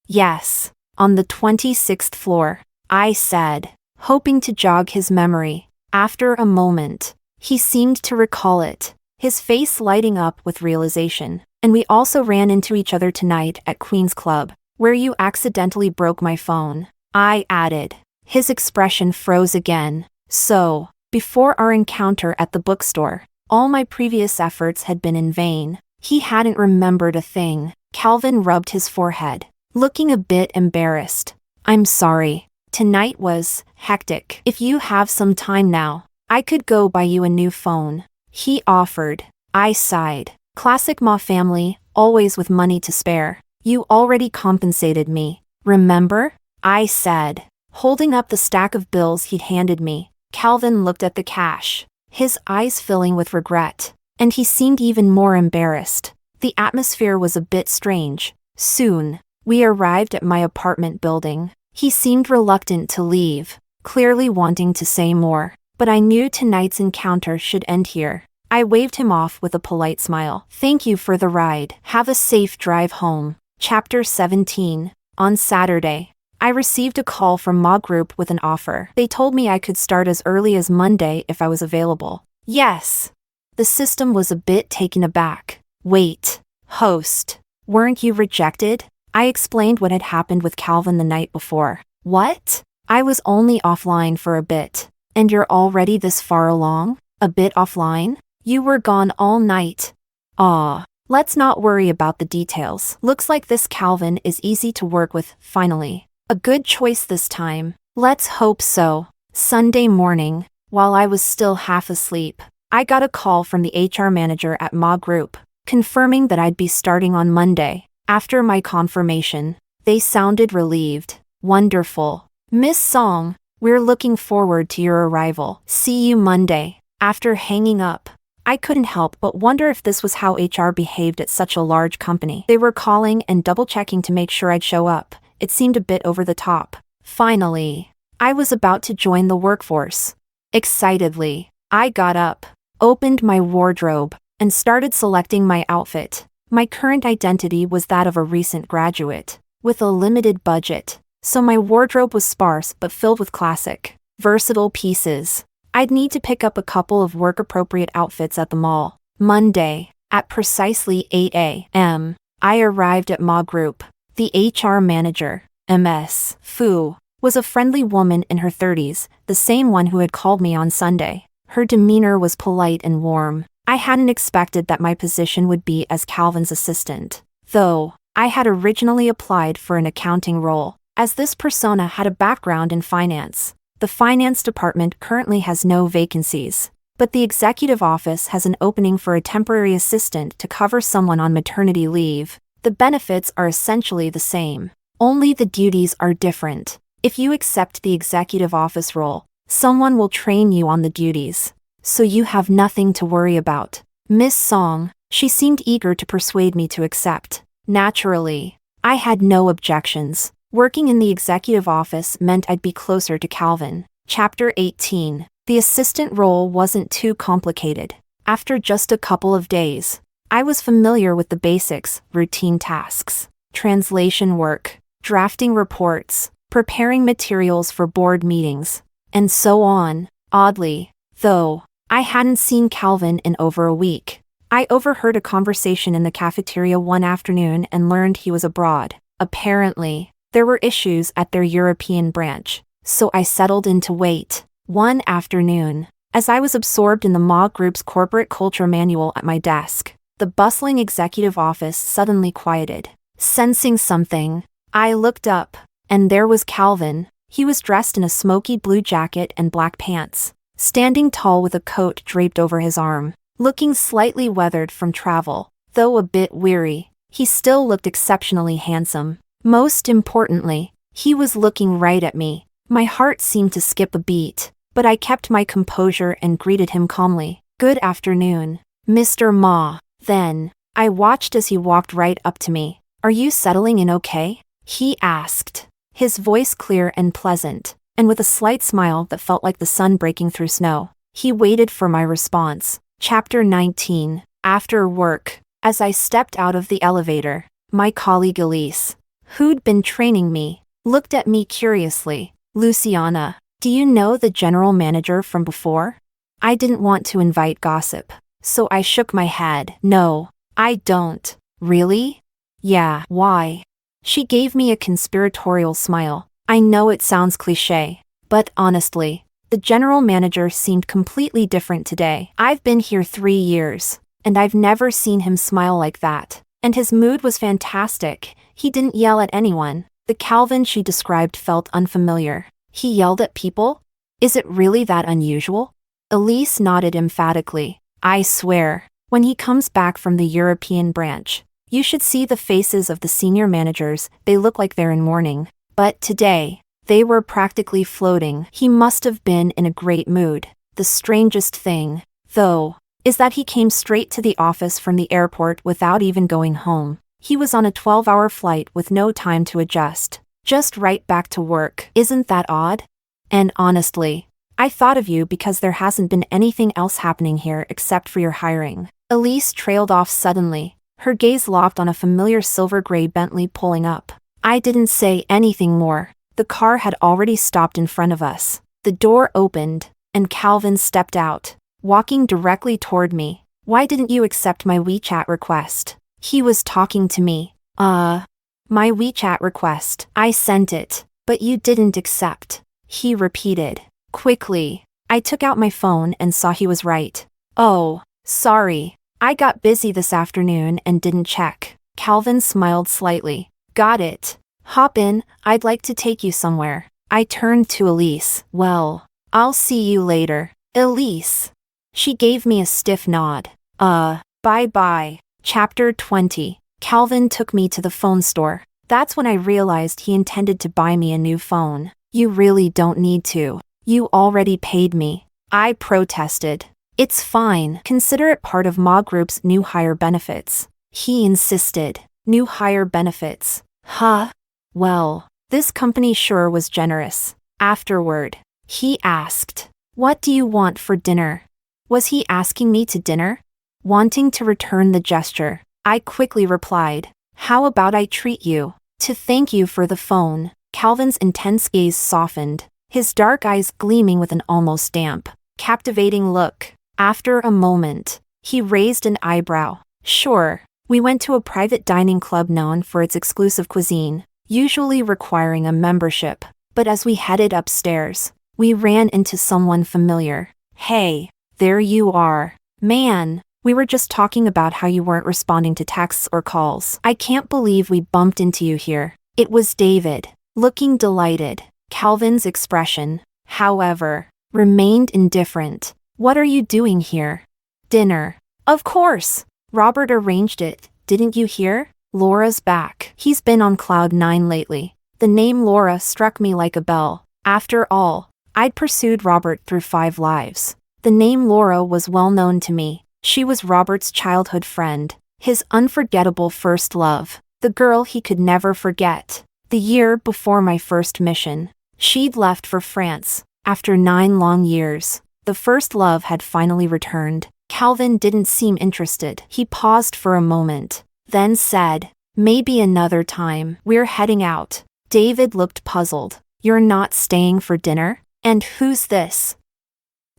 Yes, on the 26th floor, I said, hoping to jog his memory. After a moment, he seemed to recall it, his face lighting up with realization. And we also ran into each other tonight at Queen's Club, where you accidentally broke my phone, I added. His expression froze again. So, before our encounter at the bookstore, all my previous efforts had been in vain. He hadn't remembered a thing. Calvin rubbed his forehead, looking a bit embarrassed. I'm sorry. Tonight was hectic. If you have some time now, I could go buy you a new phone. He offered. I sighed. Classic Ma family, always with money to spare. You already compensated me, remember? I said, holding up the stack of bills he'd handed me. Calvin looked at the cash, his eyes filling with regret, and he seemed even more embarrassed. The atmosphere was a bit strange. Soon, we arrived at my apartment building. He seemed reluctant to leave, clearly wanting to say more, but I knew tonight's encounter should end here. I waved him off with a polite smile. Thank you for the ride. Have a safe drive home. Chapter 17. On Saturday, I received a call from Ma Group with an offer. They told me I could start as early as Monday if I was available. Yes. The system was a bit taken aback. Wait, host, weren't you rejected? I explained what had happened with Calvin the night before. What? I was only offline for a bit. And you're already this far along? A bit offline? You were gone all night. Aw. Let's not worry about the details. Looks like this Calvin is easy to work with, finally. A good choice this time. Let's hope so. Sunday morning, while I was still half asleep, I got a call from the HR manager at Ma Group, confirming that I'd be starting on Monday. After my confirmation, they sounded relieved. Wonderful. Miss Song, we're looking forward to your arrival. See you Monday. After hanging up, I couldn't help but wonder if this was how HR behaved at such a large company. They were calling and double-checking to make sure I'd show up. It seemed a bit over the top. Finally, I was about to join the workforce. Excitedly, I got up, opened my wardrobe, and started selecting my outfit. My current identity was that of a recent graduate, with a limited budget, so my wardrobe was sparse but filled with classic, versatile pieces. I'd need to pick up a couple of work-appropriate outfits at the mall. Monday, at precisely 8 a.m., I arrived at Ma Group. The HR manager, Ms. Fu, was a friendly woman in her 30s, the same one who had called me on Sunday. Her demeanor was polite and warm. I hadn't expected that my position would be as Calvin's assistant, though I had originally applied for an accounting role, as this persona had a background in finance. The finance department currently has no vacancies, but the executive office has an opening for a temporary assistant to cover someone on maternity leave. The benefits are essentially the same, only the duties are different. If you accept the executive office role, someone will train you on the duties, so you have nothing to worry about. Miss Song, she seemed eager to persuade me to accept. Naturally, I had no objections. Working in the executive office meant I'd be closer to Calvin. Chapter 18. The assistant role wasn't too complicated. After just a couple of days, I was familiar with the basics, routine tasks, translation work, drafting reports, preparing materials for board meetings, and so on. Oddly, though, I hadn't seen Calvin in over a week. I overheard a conversation in the cafeteria one afternoon and learned he was abroad. Apparently, there were issues at their European branch, so I settled in to wait. One afternoon, as I was absorbed in the Ma Group's corporate culture manual at my desk, the bustling executive office suddenly quieted. Sensing something, I looked up, and there was Calvin. He was dressed in a smoky blue jacket and black pants, standing tall with a coat draped over his arm. Looking slightly weathered from travel, though a bit weary, he still looked exceptionally handsome. Most importantly, he was looking right at me. My heart seemed to skip a beat, but I kept my composure and greeted him calmly. Good afternoon, Mr. Ma. Then, I watched as he walked right up to me. Are you settling in okay? He asked, his voice clear and pleasant, and with a slight smile that felt like the sun breaking through snow. He waited for my response. Chapter 19. After work, as I stepped out of the elevator, my colleague Elise, who'd been training me, looked at me curiously. Luciana, do you know the general manager from before? I didn't want to invite gossip, so I shook my head. No, I don't. Really? Yeah, why? She gave me a conspiratorial smile. I know it sounds cliché, But honestly, the general manager seemed completely different today. I've been here 3 years, and I've never seen him smile like that. And his mood was fantastic. He didn't yell at anyone. The Calvin she described felt unfamiliar. He yelled at people? Is it really that unusual? Elise nodded emphatically. I swear, when he comes back from the European branch, you should see the faces of the senior managers. They look like they're in mourning. But today, they were practically floating. He must have been in a great mood. The strangest thing, though, is that he came straight to the office from the airport without even going home. He was on a 12-hour flight with no time to adjust. Just right back to work. Isn't that odd? And honestly, I thought of you because there hasn't been anything else happening here except for your hiring. Elise trailed off suddenly, her gaze locked on a familiar silver-gray Bentley pulling up. I didn't say anything more. The car had already stopped in front of us. The door opened, and Calvin stepped out, walking directly toward me. Why didn't you accept my WeChat request? He was talking to me. My WeChat request. I sent it, but you didn't accept. He repeated. Quickly, I took out my phone and saw he was right. Oh, sorry. I got busy this afternoon and didn't check. Calvin smiled slightly. Got it. Hop in, I'd like to take you somewhere. I turned to Elise. Well, I'll see you later. Elise. She gave me a stiff nod. Bye-bye. Chapter 20. Calvin took me to the phone store. That's when I realized he intended to buy me a new phone. You really don't need to. You already paid me. I protested. It's fine. Consider it part of Ma Group's new hire benefits. He insisted. New hire benefits. Huh? Well, this company sure was generous. Afterward, he asked, what do you want for dinner? Was he asking me to dinner? Wanting to return the gesture, I quickly replied, how about I treat you? To thank you for the phone. Calvin's intense gaze softened, his dark eyes gleaming with an almost damp, captivating look. After a moment, he raised an eyebrow. Sure, we went to a private dining club known for its exclusive cuisine, usually requiring a membership, but as we headed upstairs, we ran into someone familiar. Hey, there you are. Man, we were just talking about how you weren't responding to texts or calls. I can't believe we bumped into you here. It was David. Looking delighted, Calvin's expression, however, remained indifferent. What are you doing here? Dinner. Of course. Robert arranged it, didn't you hear? Laura's back. He's been on cloud 9 lately. The name Laura struck me like a bell. After all, I'd pursued Robert through 5 lives. The name Laura was well known to me. She was Robert's childhood friend, his unforgettable first love, the girl he could never forget. The year before my first mission, she'd left for France. After 9 long years, the first love had finally returned. Calvin didn't seem interested. He paused for a moment, then said, maybe another time. We're heading out. David looked puzzled. You're not staying for dinner? And who's this?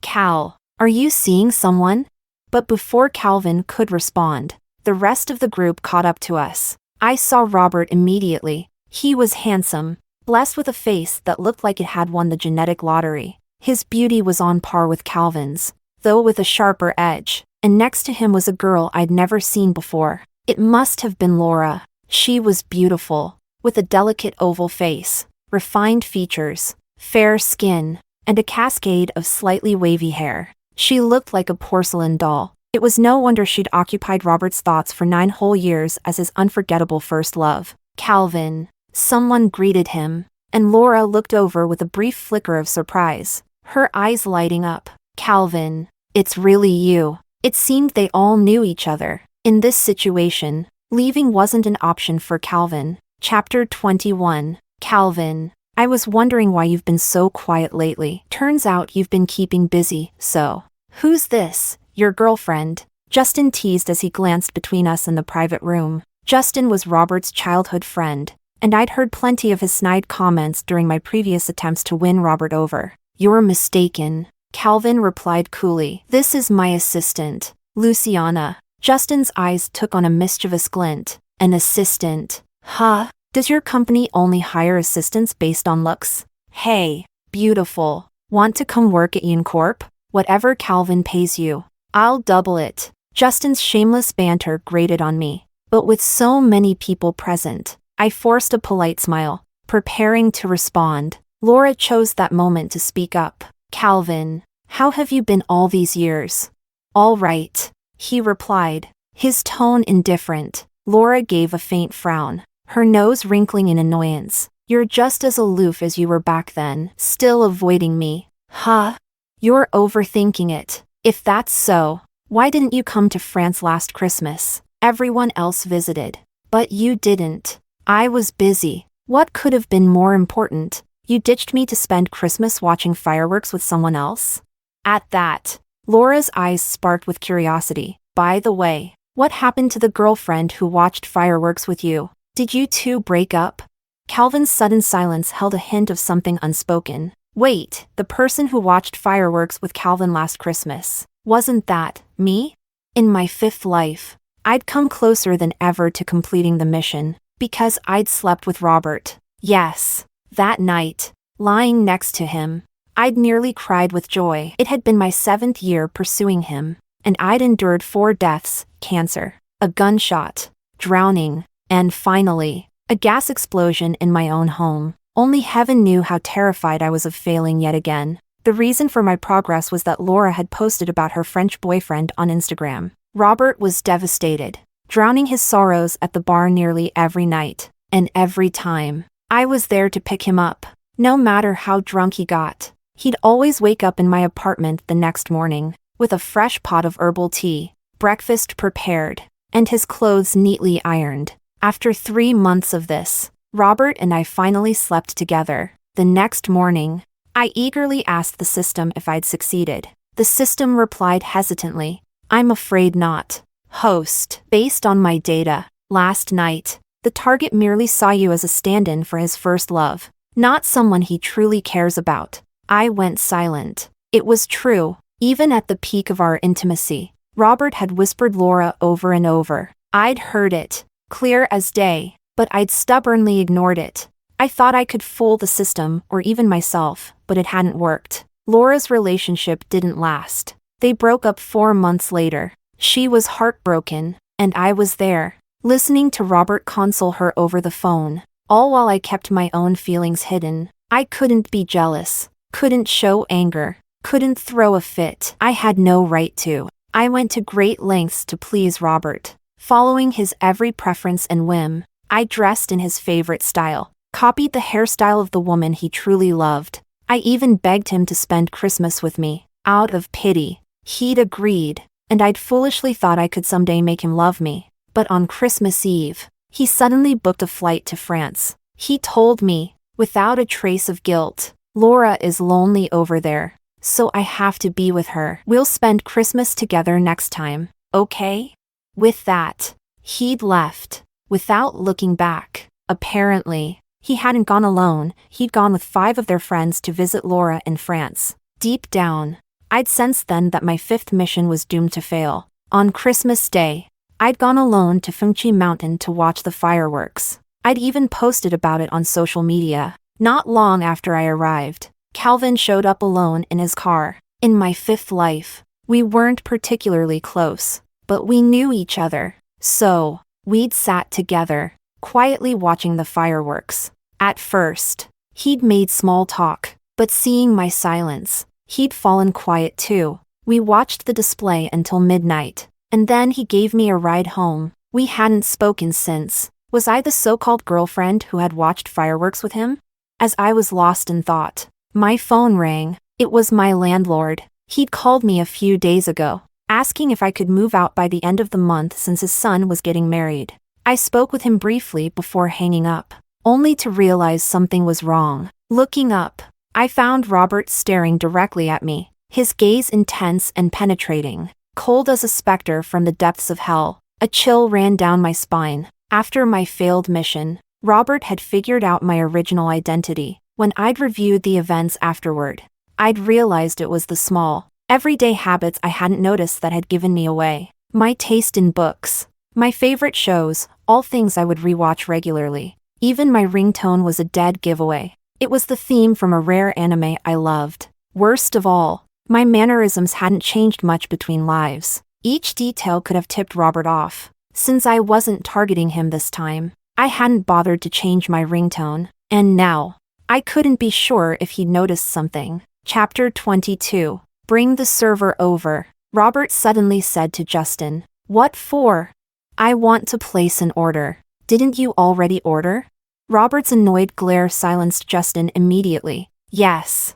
Cal, are you seeing someone? But before Calvin could respond, the rest of the group caught up to us. I saw Robert immediately. He was handsome, blessed with a face that looked like it had won the genetic lottery. His beauty was on par with Calvin's, though with a sharper edge, and next to him was a girl I'd never seen before. It must have been Laura. She was beautiful, with a delicate oval face, refined features, fair skin, and a cascade of slightly wavy hair. She looked like a porcelain doll. It was no wonder she'd occupied Robert's thoughts for 9 whole years as his unforgettable first love. Calvin. Someone greeted him, and Laura looked over with a brief flicker of surprise, her eyes lighting up. Calvin, it's really you. It seemed they all knew each other. In this situation, leaving wasn't an option for Calvin. Chapter 21. Calvin, I was wondering why you've been so quiet lately. Turns out you've been keeping busy, so. Who's this? Your girlfriend? Justin teased as he glanced between us in the private room. Justin was Robert's childhood friend, and I'd heard plenty of his snide comments during my previous attempts to win Robert over. You're mistaken, Calvin replied coolly. This is my assistant, Luciana. Justin's eyes took on a mischievous glint. An assistant? Huh? Does your company only hire assistants based on looks? Hey, Beautiful. Want to come work at Corp? Whatever Calvin pays you, I'll double it. Justin's shameless banter grated on me, but with so many people present, I forced a polite smile, preparing to respond. Laura chose that moment to speak up. Calvin, how have you been all these years? All right, he replied, his tone indifferent. Laura gave a faint frown, her nose wrinkling in annoyance. You're just as aloof as you were back then, still avoiding me. Huh? You're overthinking it. If that's so, why didn't you come to France last Christmas? Everyone else visited, but you didn't. I was busy. What could have been more important? You ditched me to spend Christmas watching fireworks with someone else? At that, Laura's eyes sparked with curiosity. By the way, what happened to the girlfriend who watched fireworks with you? Did you two break up? Calvin's sudden silence held a hint of something unspoken. Wait, the person who watched fireworks with Calvin last Christmas, wasn't that me? In my fifth life, I'd come closer than ever to completing the mission, because I'd slept with Robert. Yes, that night, lying next to him, I'd nearly cried with joy. It had been my 7th year pursuing him, and I'd endured 4 deaths, cancer, a gunshot, drowning, and finally, a gas explosion in my own home. Only heaven knew how terrified I was of failing yet again. The reason for my progress was that Laura had posted about her French boyfriend on Instagram. Robert was devastated, drowning his sorrows at the bar nearly every night, and every time I was there to pick him up. No matter how drunk he got, he'd always wake up in my apartment the next morning, with a fresh pot of herbal tea, breakfast prepared, and his clothes neatly ironed. After 3 months of this, Robert and I finally slept together. The next morning, I eagerly asked the system if I'd succeeded. The system replied hesitantly, I'm afraid not. Host, based on my data, last night, the target merely saw you as a stand-in for his first love, not someone he truly cares about. I went silent. It was true. Even at the peak of our intimacy, Robert had whispered Laura over and over. I'd heard it, clear as day, but I'd stubbornly ignored it. I thought I could fool the system or even myself, but it hadn't worked. Laura's relationship didn't last. They broke up 4 months later. She was heartbroken, and I was there, listening to Robert console her over the phone, all while I kept my own feelings hidden. I couldn't be jealous, couldn't show anger, couldn't throw a fit. I had no right to. I went to great lengths to please Robert, following his every preference and whim. I dressed in his favorite style, copied the hairstyle of the woman he truly loved. I even begged him to spend Christmas with me, out of pity. He'd agreed, and I'd foolishly thought I could someday make him love me. But on Christmas Eve, he suddenly booked a flight to France. He told me, without a trace of guilt, Laura is lonely over there, so I have to be with her. We'll spend Christmas together next time, okay? With that, he'd left, without looking back. Apparently, he hadn't gone alone. He'd gone with 5 of their friends to visit Laura in France. Deep down, I'd sensed then that my 5th mission was doomed to fail. On Christmas Day, I'd gone alone to Fengchi Mountain to watch the fireworks. I'd even posted about it on social media. Not long after I arrived, Calvin showed up alone in his car. In my 5th life, we weren't particularly close, but we knew each other. So, we'd sat together, quietly watching the fireworks. At first, he'd made small talk, but seeing my silence, he'd fallen quiet too. We watched the display until midnight, and then he gave me a ride home. We hadn't spoken since. Was I the so-called girlfriend who had watched fireworks with him? As I was lost in thought, my phone rang. It was my landlord. He'd called me a few days ago, asking if I could move out by the end of the month since his son was getting married. I spoke with him briefly before hanging up, only to realize something was wrong. Looking up, I found Robert staring directly at me, his gaze intense and penetrating, cold as a specter from the depths of hell. A chill ran down my spine. After my failed mission, Robert had figured out my original identity. When I'd reviewed the events afterward, I'd realized it was the small, everyday habits I hadn't noticed that had given me away. My taste in books, my favorite shows, all things I would rewatch regularly. Even my ringtone was a dead giveaway. It was the theme from a rare anime I loved. Worst of all, my mannerisms hadn't changed much between lives. Each detail could have tipped Robert off. Since I wasn't targeting him this time, I hadn't bothered to change my ringtone. And now, I couldn't be sure if he'd noticed something. Chapter 22. Bring the server over, Robert suddenly said to Justin. What for? I want to place an order. Didn't you already order? Robert's annoyed glare silenced Justin immediately. Yes,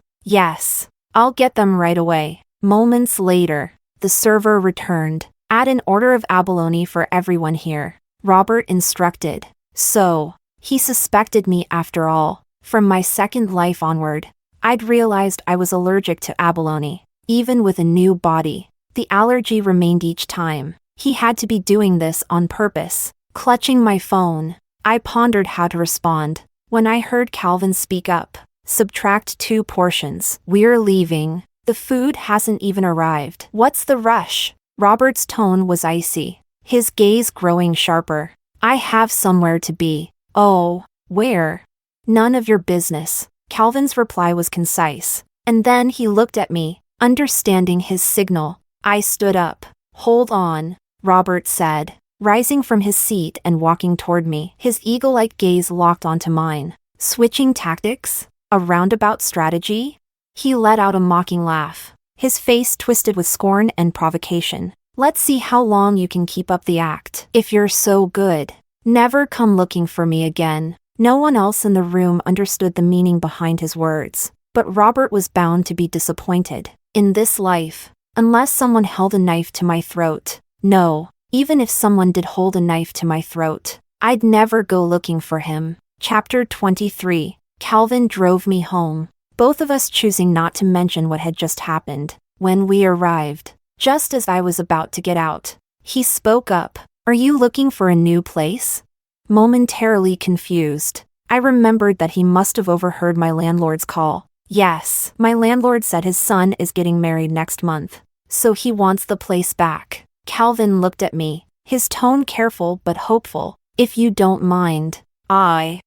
I'll get them right away. Moments later, the server returned. Add an order of abalone for everyone here, Robert instructed. So, he suspected me after all. From my second life onward, I'd realized I was allergic to abalone. Even with a new body, the allergy remained each time. He had to be doing this on purpose. Clutching my phone, I pondered how to respond. When I heard Calvin speak up, subtract 2 portions. We're leaving. The food hasn't even arrived. What's the rush? Robert's tone was icy, his gaze growing sharper. I have somewhere to be. Oh, where? None of your business. Calvin's reply was concise. And then he looked at me, understanding his signal. I stood up. Hold on, Robert said, rising from his seat and walking toward me. His eagle-like gaze locked onto mine. Switching tactics? A roundabout strategy? He let out a mocking laugh, his face twisted with scorn and provocation. Let's see how long you can keep up the act. If you're so good, never come looking for me again. No one else in the room understood the meaning behind his words, but Robert was bound to be disappointed. In this life, unless someone held a knife to my throat. No, even if someone did hold a knife to my throat, I'd never go looking for him. Chapter 23. Calvin drove me home, both of us choosing not to mention what had just happened. When we arrived, just as I was about to get out, he spoke up. Are you looking for a new place? Momentarily confused, I remembered that he must have overheard my landlord's call. Yes, my landlord said his son is getting married next month, so he wants the place back. Calvin looked at me, his tone careful but hopeful. If you don't mind, I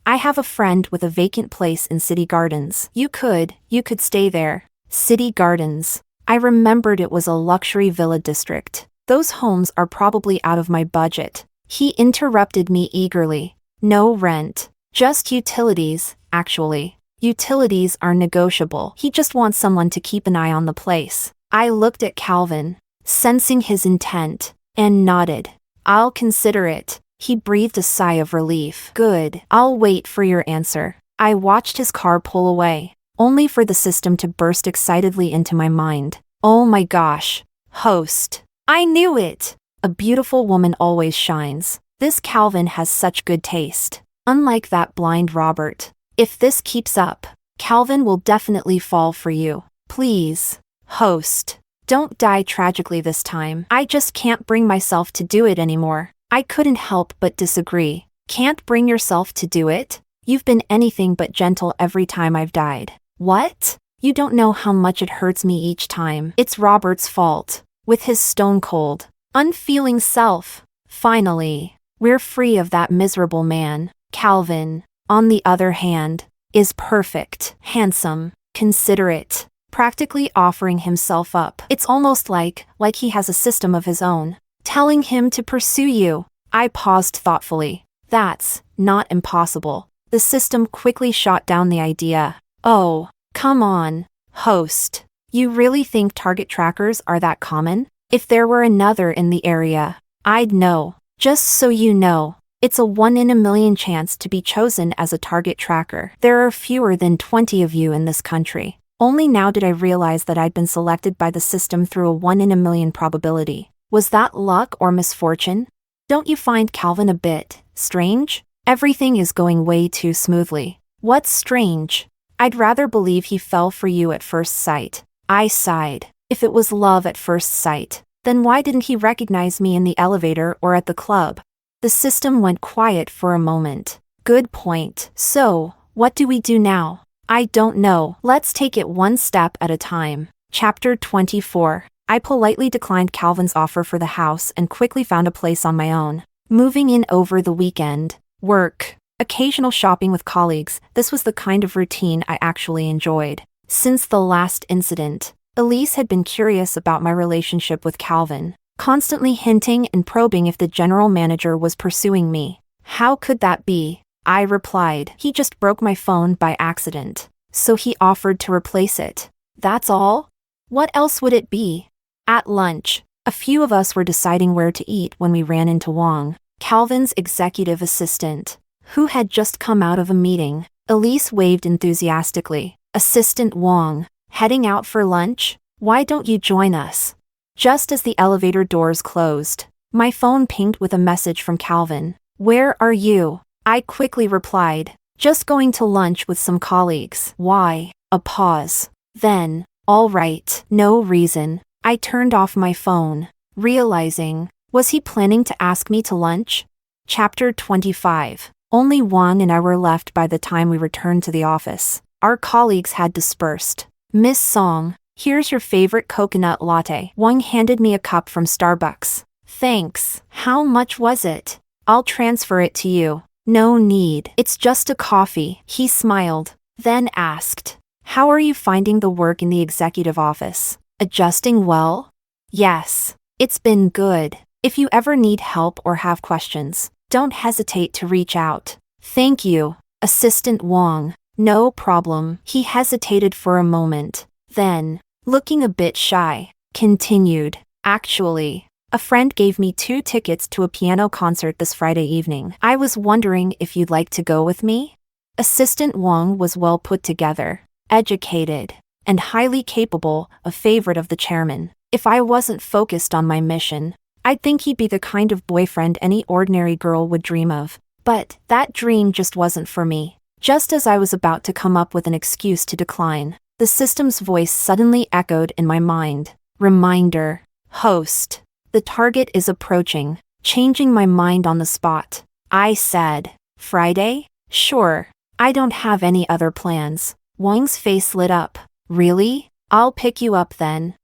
have a friend with a vacant place in City Gardens. You could stay there. City Gardens. I remembered it was a luxury villa district. Those homes are probably out of my budget. He interrupted me eagerly. No rent. Just utilities, actually. Utilities are negotiable. He just wants someone to keep an eye on the place. I looked at Calvin, sensing his intent, and nodded. I'll consider it. He breathed a sigh of relief. Good. I'll wait for your answer. I watched his car pull away, only for the system to burst excitedly into my mind. Oh my gosh. Host. I knew it! A beautiful woman always shines. This Calvin has such good taste. Unlike that blind Robert. If this keeps up, Calvin will definitely fall for you. Please, host, don't die tragically this time. I just can't bring myself to do it anymore. I couldn't help but disagree. Can't bring yourself to do it? You've been anything but gentle every time I've died. What? You don't know how much it hurts me each time. It's Robert's fault. With his stone-cold, unfeeling self. Finally, we're free of that miserable man. Calvin, on the other hand, is perfect, handsome, considerate, practically offering himself up. It's almost like he has a system of his own, telling him to pursue you. I paused thoughtfully. That's not impossible. The system quickly shot down the idea. Oh, come on, host. You really think target trackers are that common? If there were another in the area, I'd know. Just so you know, it's a 1 in a million chance to be chosen as a target tracker. There are fewer than 20 of you in this country. Only now did I realize that I'd been selected by the system through a 1 in a million probability. Was that luck or misfortune? Don't you find Calvin a bit strange? Everything is going way too smoothly. What's strange? I'd rather believe he fell for you at first sight. I sighed. If it was love at first sight, then why didn't he recognize me in the elevator or at the club? The system went quiet for a moment. Good point. So, what do we do now? I don't know. Let's take it one step at a time. Chapter 24. I politely declined Calvin's offer for the house and quickly found a place on my own. Moving in over the weekend. Work. Occasional shopping with colleagues, this was the kind of routine I actually enjoyed. Since the last incident, Elise had been curious about my relationship with Calvin, constantly hinting and probing if the general manager was pursuing me. How could that be? I replied. He just broke my phone by accident, so he offered to replace it. That's all? What else would it be? At lunch, a few of us were deciding where to eat when we ran into Wang, Calvin's executive assistant, who had just come out of a meeting. Elise waved enthusiastically. Assistant Wang, heading out for lunch? Why don't you join us? Just as the elevator doors closed, my phone pinged with a message from Calvin. Where are you? I quickly replied. Just going to lunch with some colleagues. Why? A pause. Then, all right, no reason. I turned off my phone, realizing, was he planning to ask me to lunch? Chapter 25. Only Wang and I were left by the time we returned to the office. Our colleagues had dispersed. Miss Song, here's your favorite coconut latte. Wang handed me a cup from Starbucks. Thanks. How much was it? I'll transfer it to you. No need. It's just a coffee. He smiled, then asked, how are you finding the work in the executive office? Adjusting well? Yes. It's been good. If you ever need help or have questions, don't hesitate to reach out. Thank you, Assistant Wang. No problem. He hesitated for a moment, then, looking a bit shy, continued. Actually, a friend gave me 2 tickets to a piano concert this Friday evening. I was wondering if you'd like to go with me? Assistant Wang was well put together, educated, and highly capable, a favorite of the chairman. If I wasn't focused on my mission, I'd think he'd be the kind of boyfriend any ordinary girl would dream of. But that dream just wasn't for me. Just as I was about to come up with an excuse to decline, the system's voice suddenly echoed in my mind. Reminder. Host. The target is approaching. Changing my mind on the spot, I said. Friday? Sure. I don't have any other plans. Wang's face lit up. Really? I'll pick you up then.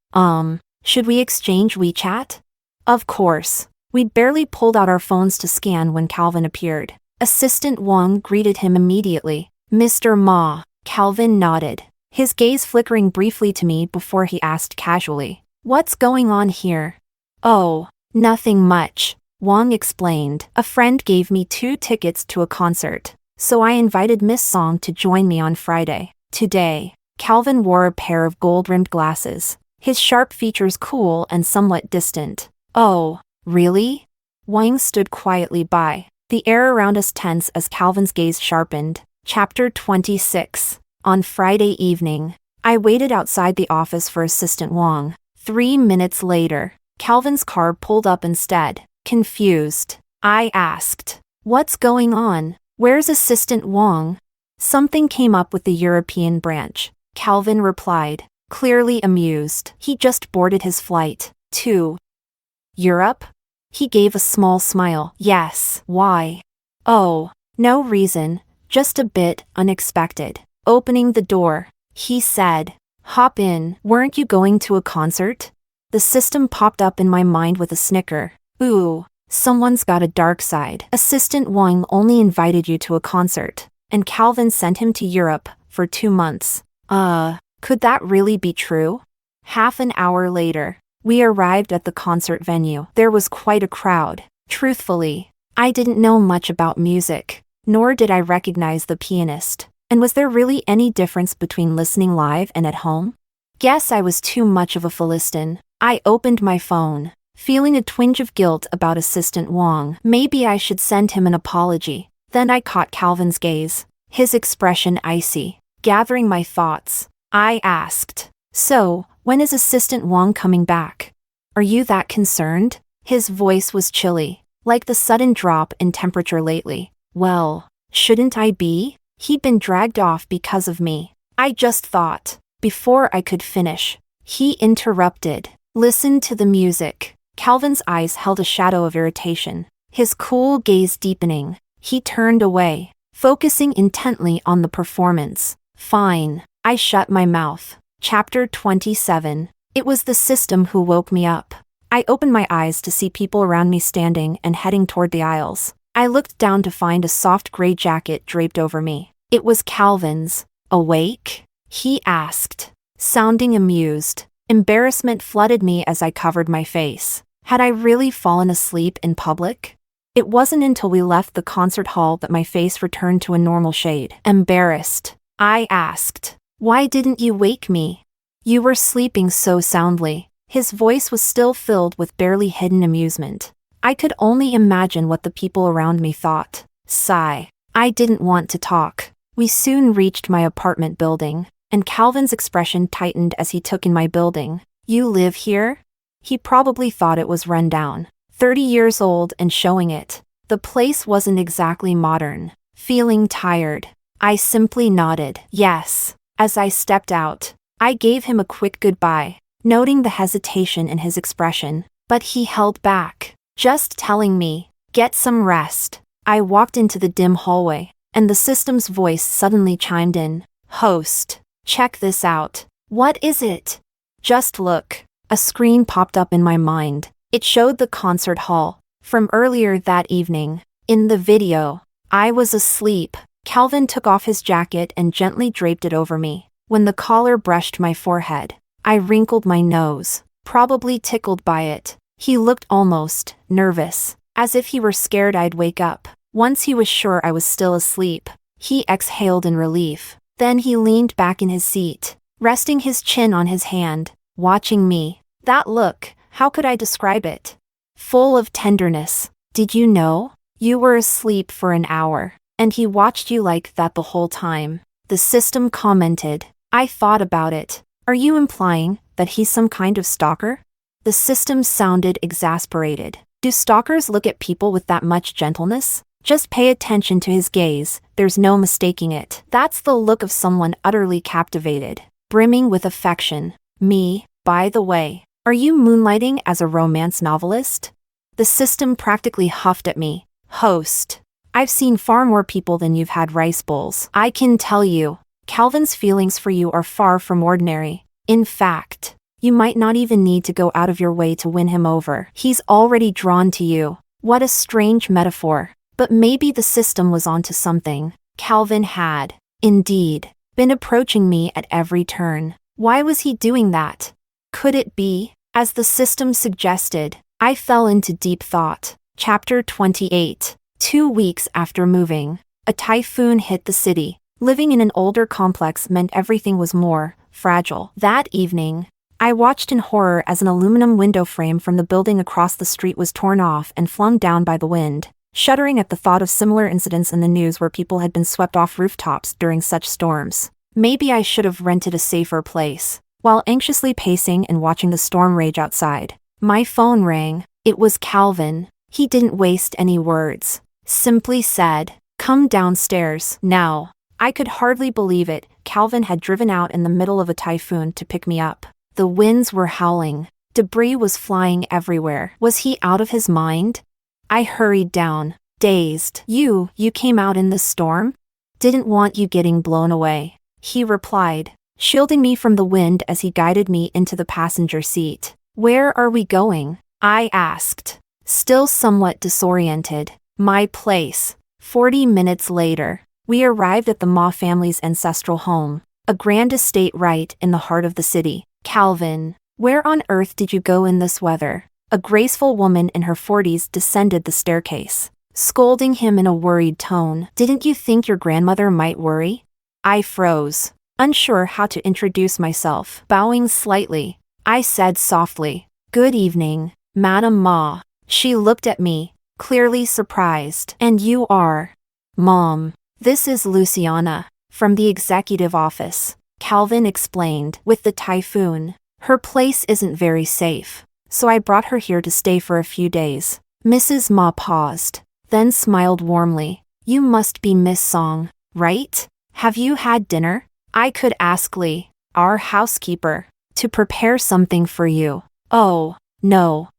Should we exchange WeChat? Of course. We'd barely pulled out our phones to scan when Calvin appeared. Assistant Wang greeted him immediately. Mr. Ma. Calvin nodded, his gaze flickering briefly to me before he asked casually, what's going on here? Oh, nothing much, Wang explained. A friend gave me 2 tickets to a concert, so I invited Miss Song to join me on Friday. Today, Calvin wore a pair of gold-rimmed glasses, his sharp features cool and somewhat distant. Oh, really? Wang stood quietly by, the air around us tense as Calvin's gaze sharpened. Chapter 26. On Friday evening, I waited outside the office for Assistant Wang. 3 minutes later, Calvin's car pulled up instead. Confused, I asked, what's going on? Where's Assistant Wang? Something came up with the European branch, Calvin replied, clearly amused. He just boarded his flight. To Europe? He gave a small smile. Yes. Why? Oh, no reason, just a bit unexpected. Opening the door, he said, hop in. Weren't you going to a concert? The system popped up in my mind with a snicker. Ooh, someone's got a dark side. Assistant Wang only invited you to a concert, and Calvin sent him to Europe for 2 months. Could that really be true? Half an hour later, we arrived at the concert venue. There was quite a crowd. Truthfully, I didn't know much about music, nor did I recognize the pianist. And was there really any difference between listening live and at home? Guess I was too much of a Philistine. I opened my phone, feeling a twinge of guilt about Assistant Wang. Maybe I should send him an apology. Then I caught Calvin's gaze, his expression icy. Gathering my thoughts, I asked, so, when is Assistant Wang coming back? Are you that concerned? His voice was chilly, like the sudden drop in temperature lately. Well, shouldn't I be? He'd been dragged off because of me. I just thought. Before I could finish, he interrupted. Listen to the music. Calvin's eyes held a shadow of irritation, his cool gaze deepening. He turned away, focusing intently on the performance. Fine. I shut my mouth. Chapter 27. It was the system who woke me up. I opened my eyes to see people around me standing and heading toward the aisles. I looked down to find a soft gray jacket draped over me. It was Calvin's. Awake? He asked, sounding amused. Embarrassment flooded me as I covered my face. Had I really fallen asleep in public? It wasn't until we left the concert hall that my face returned to a normal shade. Embarrassed, I asked, "Why didn't you wake me? You were sleeping so soundly." His voice was still filled with barely hidden amusement. I could only imagine what the people around me thought. Sigh. I didn't want to talk. We soon reached my apartment building, and Calvin's expression tightened as he took in my building. "You live here?" He probably thought it was run down. 30 years old and showing it. The place wasn't exactly modern. Feeling tired, I simply nodded. Yes. As I stepped out, I gave him a quick goodbye, noting the hesitation in his expression, but he held back, just telling me, "Get some rest." I walked into the dim hallway, and the system's voice suddenly chimed in. "Host, check this out." "What is it?" "Just look." A screen popped up in my mind. It showed the concert hall from earlier that evening. In the video, I was asleep. Calvin took off his jacket and gently draped it over me. When the collar brushed my forehead, I wrinkled my nose, probably tickled by it. He looked almost nervous, as if he were scared I'd wake up. Once he was sure I was still asleep, he exhaled in relief. Then he leaned back in his seat, resting his chin on his hand, watching me. That look, how could I describe it? Full of tenderness. "Did you know? You were asleep for an hour, and he watched you like that the whole time." The system commented. I thought about it. "Are you implying that he's some kind of stalker?" The system sounded exasperated. "Do stalkers look at people with that much gentleness? Just pay attention to his gaze, there's no mistaking it. That's the look of someone utterly captivated, brimming with affection." "Me, by the way. Are you moonlighting as a romance novelist?" The system practically huffed at me. "Host, I've seen far more people than you've had rice bowls. I can tell you, Calvin's feelings for you are far from ordinary. In fact, you might not even need to go out of your way to win him over. He's already drawn to you." What a strange metaphor. But maybe the system was onto something. Calvin had, indeed, been approaching me at every turn. Why was he doing that? Could it be, as the system suggested? I fell into deep thought. Chapter 28. 2 weeks after moving, a typhoon hit the city. Living in an older complex meant everything was more fragile. That evening, I watched in horror as an aluminum window frame from the building across the street was torn off and flung down by the wind, shuddering at the thought of similar incidents in the news where people had been swept off rooftops during such storms. Maybe I should have rented a safer place. While anxiously pacing and watching the storm rage outside, my phone rang. It was Calvin. He didn't waste any words. Simply said, "Come downstairs, now." I could hardly believe it. Calvin had driven out in the middle of a typhoon to pick me up. The winds were howling. Debris was flying everywhere. Was he out of his mind? I hurried down, dazed. You came out in the storm?" "Didn't want you getting blown away," he replied, shielding me from the wind as he guided me into the passenger seat. "Where are we going?" I asked, still somewhat disoriented. "My place." 40 minutes later, we arrived at the Ma family's ancestral home, a grand estate right in the heart of the city. "Calvin, where on earth did you go in this weather?" A graceful woman in her 40s descended the staircase, scolding him in a worried tone. "Didn't you think your grandmother might worry?" I froze, unsure how to introduce myself. Bowing slightly, I said softly, "Good evening, Madam Ma." She looked at me, clearly surprised. "And you are?" "Mom, this is Luciana, from the executive office," Calvin explained. "With the typhoon, her place isn't very safe, so I brought her here to stay for a few days." Mrs. Ma paused, then smiled warmly. "You must be Miss Song, right? Have you had dinner? I could ask Lee, our housekeeper, to prepare something for you." "Oh, no,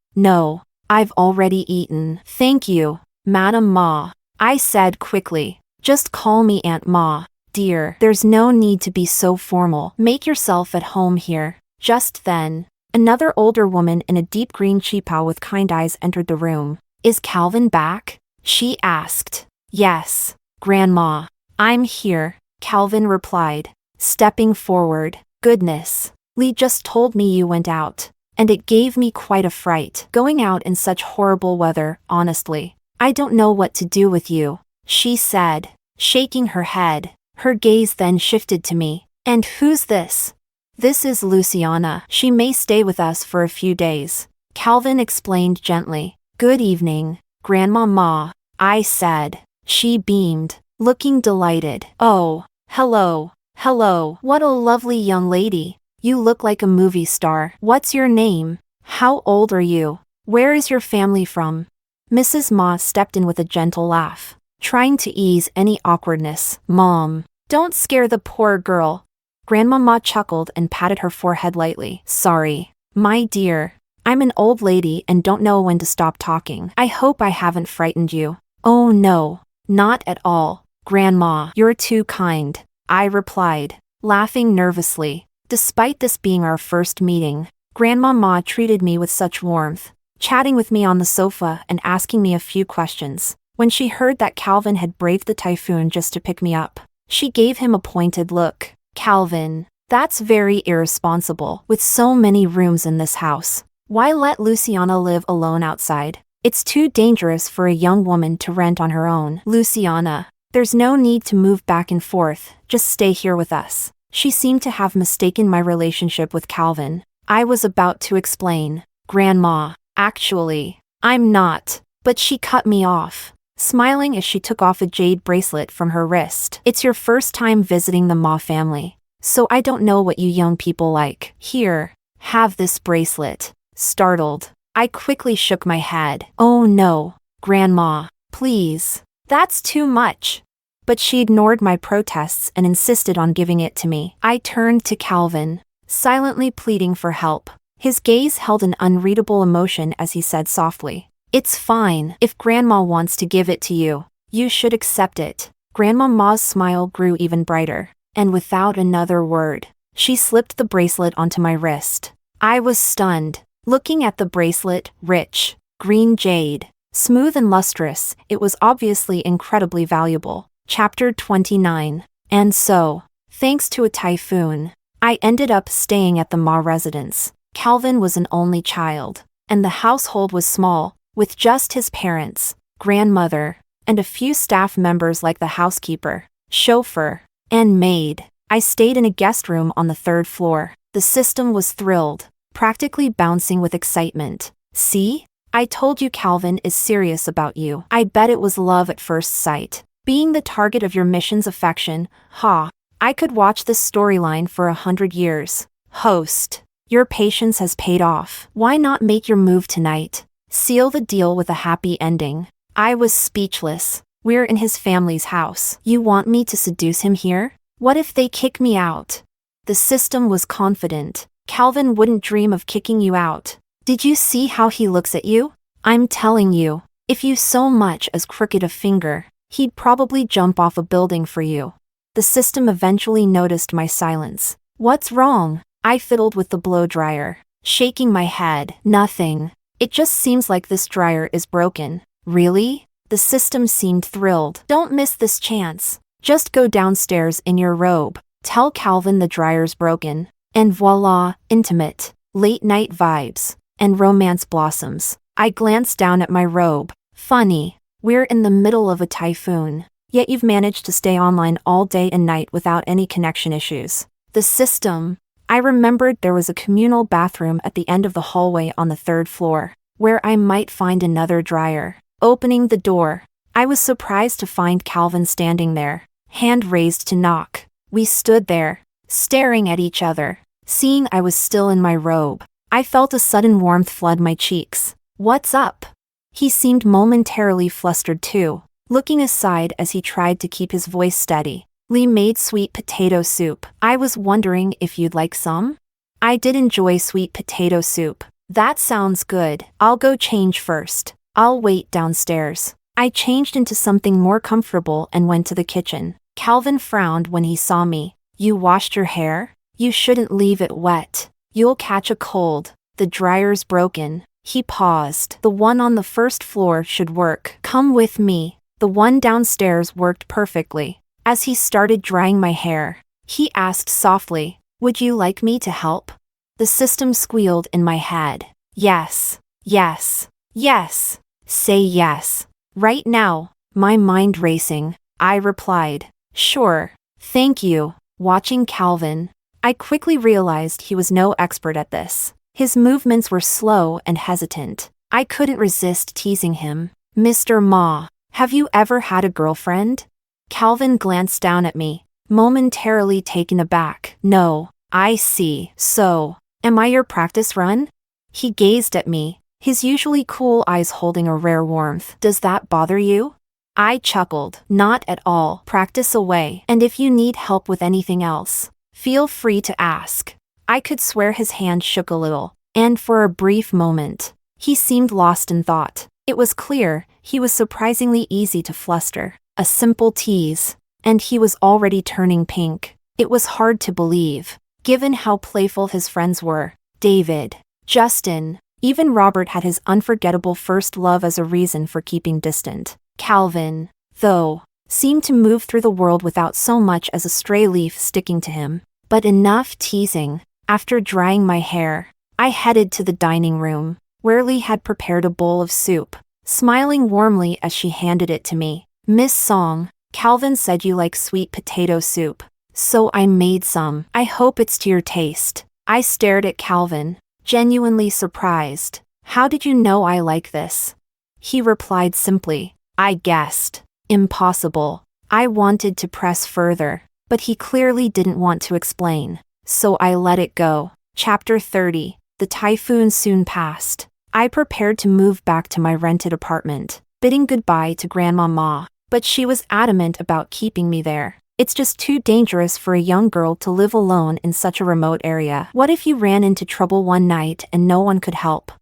I've already eaten. Thank you, Madam Ma," I said quickly. "Just call me Aunt Ma, dear. There's no need to be so formal. Make yourself at home here." Just then, another older woman in a deep green cheapao with kind eyes entered the room. "Is Calvin back?" she asked. Yes, Grandma. I'm here, Calvin replied, stepping forward. Goodness. Lee just told me you went out, and it gave me quite a fright. Going out in such horrible weather, honestly. I don't know what to do with you, she said, shaking her head. Her gaze then shifted to me. And who's this? This is Luciana. She may stay with us for a few days, Calvin explained gently. Good evening, Grandma Ma, I said. She beamed, looking delighted. Oh, hello, hello. What a lovely young lady. You look like a movie star. What's your name? How old are you? Where is your family from? Mrs. Ma stepped in with a gentle laugh, trying to ease any awkwardness. Mom, don't scare the poor girl. Grandma Ma chuckled and patted her forehead lightly. Sorry, my dear. I'm an old lady and don't know when to stop talking. I hope I haven't frightened you. Oh no, not at all, Grandma. You're too kind, I replied, laughing nervously. Despite this being our first meeting, Grandma Ma treated me with such warmth, chatting with me on the sofa and asking me a few questions. When she heard that Calvin had braved the typhoon just to pick me up, she gave him a pointed look. Calvin, that's very irresponsible. With so many rooms in this house, why let Luciana live alone outside? It's too dangerous for a young woman to rent on her own. Luciana, there's no need to move back and forth, just stay here with us. She seemed to have mistaken my relationship with Calvin. I was about to explain. Grandma, actually, I'm not. But she cut me off, smiling as she took off a jade bracelet from her wrist. It's your first time visiting the Ma family, so I don't know what you young people like. Here, have this bracelet. Startled, I quickly shook my head. Oh no, Grandma, please. That's too much. But she ignored my protests and insisted on giving it to me. I turned to Calvin, silently pleading for help. His gaze held an unreadable emotion as he said softly, It's fine. If Grandma wants to give it to you, you should accept it. Grandma Ma's smile grew even brighter, and without another word, she slipped the bracelet onto my wrist. I was stunned, looking at the bracelet. Rich, green jade, smooth and lustrous, it was obviously incredibly valuable. Chapter 29. And so, thanks to a typhoon, I ended up staying at the Ma residence. Calvin was an only child, and the household was small, with just his parents, grandmother, and a few staff members like the housekeeper, chauffeur, and maid. I stayed in a guest room on the 3rd floor. The system was thrilled, practically bouncing with excitement. See? I told you Calvin is serious about you. I bet it was love at first sight. Being the target of your mission's affection, ha. I could watch this storyline for 100 years. Host, your patience has paid off. Why not make your move tonight? Seal the deal with a happy ending. I was speechless. We're in his family's house. You want me to seduce him here? What if they kick me out? The system was confident. Calvin wouldn't dream of kicking you out. Did you see how he looks at you? I'm telling you, if you so much as crooked a finger, he'd probably jump off a building for you. The system eventually noticed my silence. What's wrong? I fiddled with the blow dryer, shaking my head. Nothing. It just seems like this dryer is broken. Really? The system seemed thrilled. Don't miss this chance. Just go downstairs in your robe. Tell Calvin the dryer's broken. And voila, intimate, late-night vibes, and romance blossoms. I glanced down at my robe. Funny. We're in the middle of a typhoon, yet you've managed to stay online all day and night without any connection issues. The system. I remembered there was a communal bathroom at the end of the hallway on the 3rd floor, where I might find another dryer. Opening the door, I was surprised to find Calvin standing there, hand raised to knock. We stood there, staring at each other. Seeing I was still in my robe, I felt a sudden warmth flood my cheeks. What's up? He seemed momentarily flustered too, looking aside as he tried to keep his voice steady. Lee made sweet potato soup. I was wondering if you'd like some? I did enjoy sweet potato soup. That sounds good. I'll go change first. I'll wait downstairs. I changed into something more comfortable and went to the kitchen. Calvin frowned when he saw me. You washed your hair? You shouldn't leave it wet. You'll catch a cold. The dryer's broken. He paused. The one on the first floor should work. Come with me. The one downstairs worked perfectly. As he started drying my hair, he asked softly, "Would you like me to help?" The system squealed in my head. Yes, yes, yes. Say yes. Right now. My mind racing. I replied, "Sure. Thank you." Watching Calvin, I quickly realized he was no expert at this. His movements were slow and hesitant. I couldn't resist teasing him. "Mr. Ma, have you ever had a girlfriend?" Calvin glanced down at me, momentarily taken aback. "No." "I see. So, am I your practice run?" He gazed at me, his usually cool eyes holding a rare warmth. "Does that bother you?" I chuckled. "Not at all. Practice away. And if you need help with anything else, feel free to ask." I could swear his hand shook a little, and for a brief moment, he seemed lost in thought. It was clear he was surprisingly easy to fluster. A simple tease, and he was already turning pink. It was hard to believe, given how playful his friends were. David, Justin, even Robert had his unforgettable first love as a reason for keeping distant. Calvin, though, seemed to move through the world without so much as a stray leaf sticking to him. But enough teasing. After drying my hair, I headed to the dining room, where Lee had prepared a bowl of soup, smiling warmly as she handed it to me. "Miss Song, Calvin said you like sweet potato soup, so I made some. I hope it's to your taste." I stared at Calvin, genuinely surprised. "How did you know I like this?" He replied simply, "I guessed." Impossible. I wanted to press further, but he clearly didn't want to explain, so I let it go. Chapter 30. The typhoon soon passed. I prepared to move back to my rented apartment, bidding goodbye to Grandma Ma, but she was adamant about keeping me there. It's just too dangerous for a young girl to live alone in such a remote area. What if you ran into trouble one night and no one could help?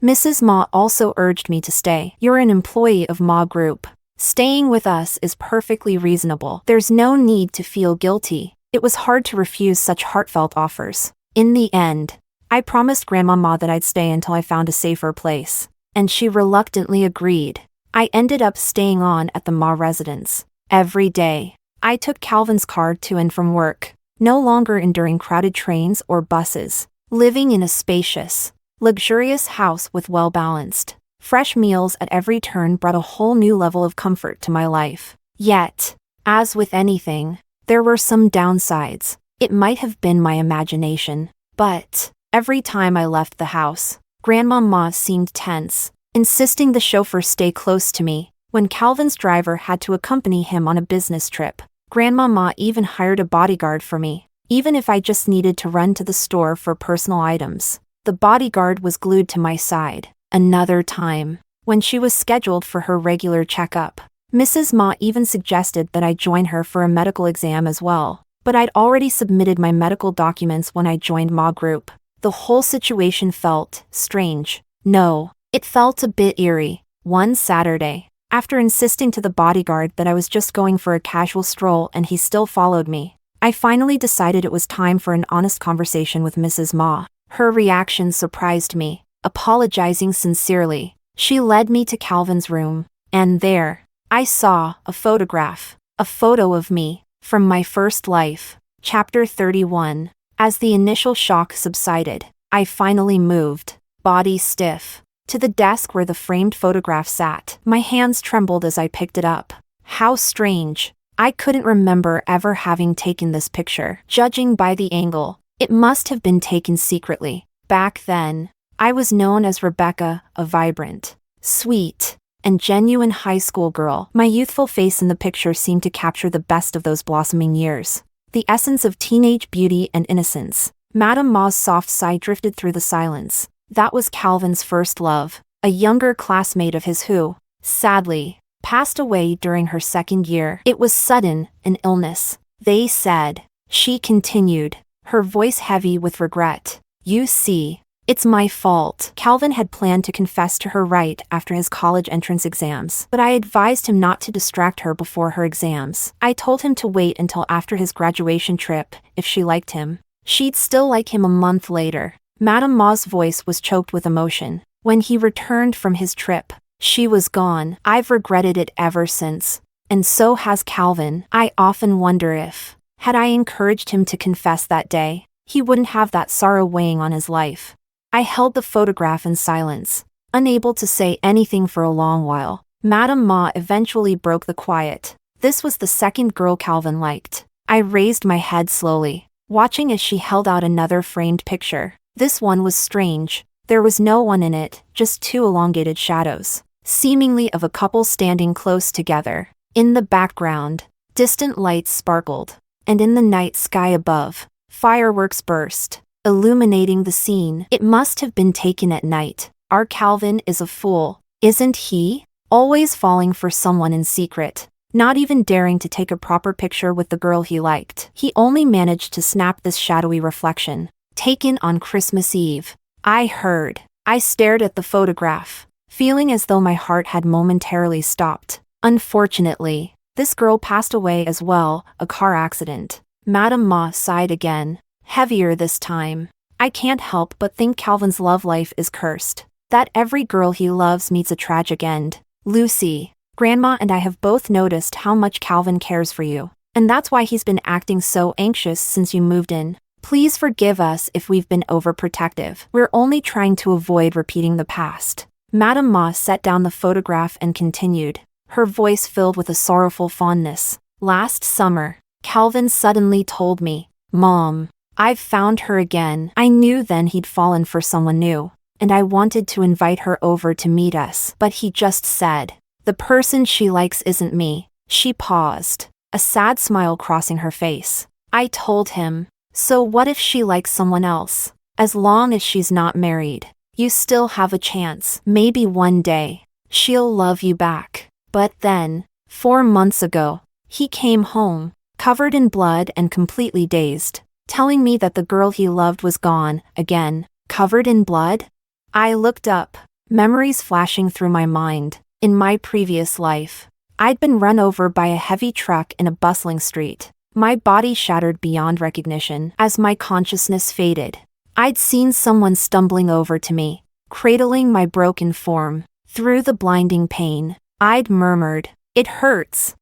Mrs. Ma also urged me to stay. "You're an employee of Ma Group. Staying with us is perfectly reasonable. There's no need to feel guilty." It was hard to refuse such heartfelt offers. In the end, I promised Grandma Ma that I'd stay until I found a safer place, and she reluctantly agreed. I ended up staying on at the Ma residence. Every day, I took Calvin's car to and from work, no longer enduring crowded trains or buses, living in a spacious, luxurious house with well-balanced, fresh meals at every turn brought a whole new level of comfort to my life. Yet, as with anything, there were some downsides. It might have been my imagination, but every time I left the house, Grandma Ma seemed tense, insisting the chauffeur stay close to me. When Calvin's driver had to accompany him on a business trip, Grandma Ma even hired a bodyguard for me, even if I just needed to run to the store for personal items. The bodyguard was glued to my side. Another time, when she was scheduled for her regular checkup, Mrs. Ma even suggested that I join her for a medical exam as well, but I'd already submitted my medical documents when I joined Ma Group. The whole situation felt strange. No, it felt a bit eerie. One Saturday, after insisting to the bodyguard that I was just going for a casual stroll and he still followed me, I finally decided it was time for an honest conversation with Mrs. Ma. Her reaction surprised me. Apologizing sincerely, she led me to Calvin's room, and there, I saw a photograph. A photo of me, from my first life. Chapter 31. As the initial shock subsided, I finally moved, body stiff, to the desk where the framed photograph sat. My hands trembled as I picked it up. How strange. I couldn't remember ever having taken this picture. Judging by the angle, it must have been taken secretly. Back then, I was known as Rebecca, a vibrant, sweet, and genuine high school girl. My youthful face in the picture seemed to capture the best of those blossoming years. The essence of teenage beauty and innocence. Madame Ma's soft sigh drifted through the silence. That was Calvin's first love, a younger classmate of his who, sadly, passed away during her second year. It was sudden, an illness, they said. She continued, her voice heavy with regret. "You see, it's my fault." Calvin had planned to confess to her right after his college entrance exams, but I advised him not to distract her before her exams. I told him to wait until after his graduation trip, if she liked him. She'd still like him a month later. Madame Ma's voice was choked with emotion. When he returned from his trip, she was gone. I've regretted it ever since. And so has Calvin. I often wonder if, had I encouraged him to confess that day, he wouldn't have that sorrow weighing on his life. I held the photograph in silence, unable to say anything for a long while. Madame Ma eventually broke the quiet. This was the second girl Calvin liked. I raised my head slowly, watching as she held out another framed picture. This one was strange. There was no one in it, just two elongated shadows, seemingly of a couple standing close together. In the background, distant lights sparkled, and in the night sky above, fireworks burst, illuminating the scene. It must have been taken at night. Our Calvin is a fool, isn't he? Always falling for someone in secret, not even daring to take a proper picture with the girl he liked. He only managed to snap this shadowy reflection, taken on Christmas Eve. I stared at the photograph, feeling as though my heart had momentarily stopped. Unfortunately, this girl passed away as well, a car accident. Madame Ma sighed again, heavier this time. I can't help but think Calvin's love life is cursed, that every girl he loves meets a tragic end. Lucy, Grandma and I have both noticed how much Calvin cares for you, and that's why he's been acting so anxious since you moved in. Please forgive us if we've been overprotective. We're only trying to avoid repeating the past. Madame Ma set down the photograph and continued, her voice filled with a sorrowful fondness. Last summer, Calvin suddenly told me, "Mom, I've found her again." I knew then he'd fallen for someone new, and I wanted to invite her over to meet us. But he just said, "The person she likes isn't me." She paused, a sad smile crossing her face. I told him, "So what if she likes someone else? As long as she's not married, you still have a chance. Maybe one day, she'll love you back." But then, 4 months ago, he came home, covered in blood and completely dazed, telling me that the girl he loved was gone, again. Covered in blood? I looked up, memories flashing through my mind. In my previous life, I'd been run over by a heavy truck in a bustling street. My body shattered beyond recognition. As my consciousness faded, I'd seen someone stumbling over to me, cradling my broken form. Through the blinding pain, I'd murmured, "It hurts.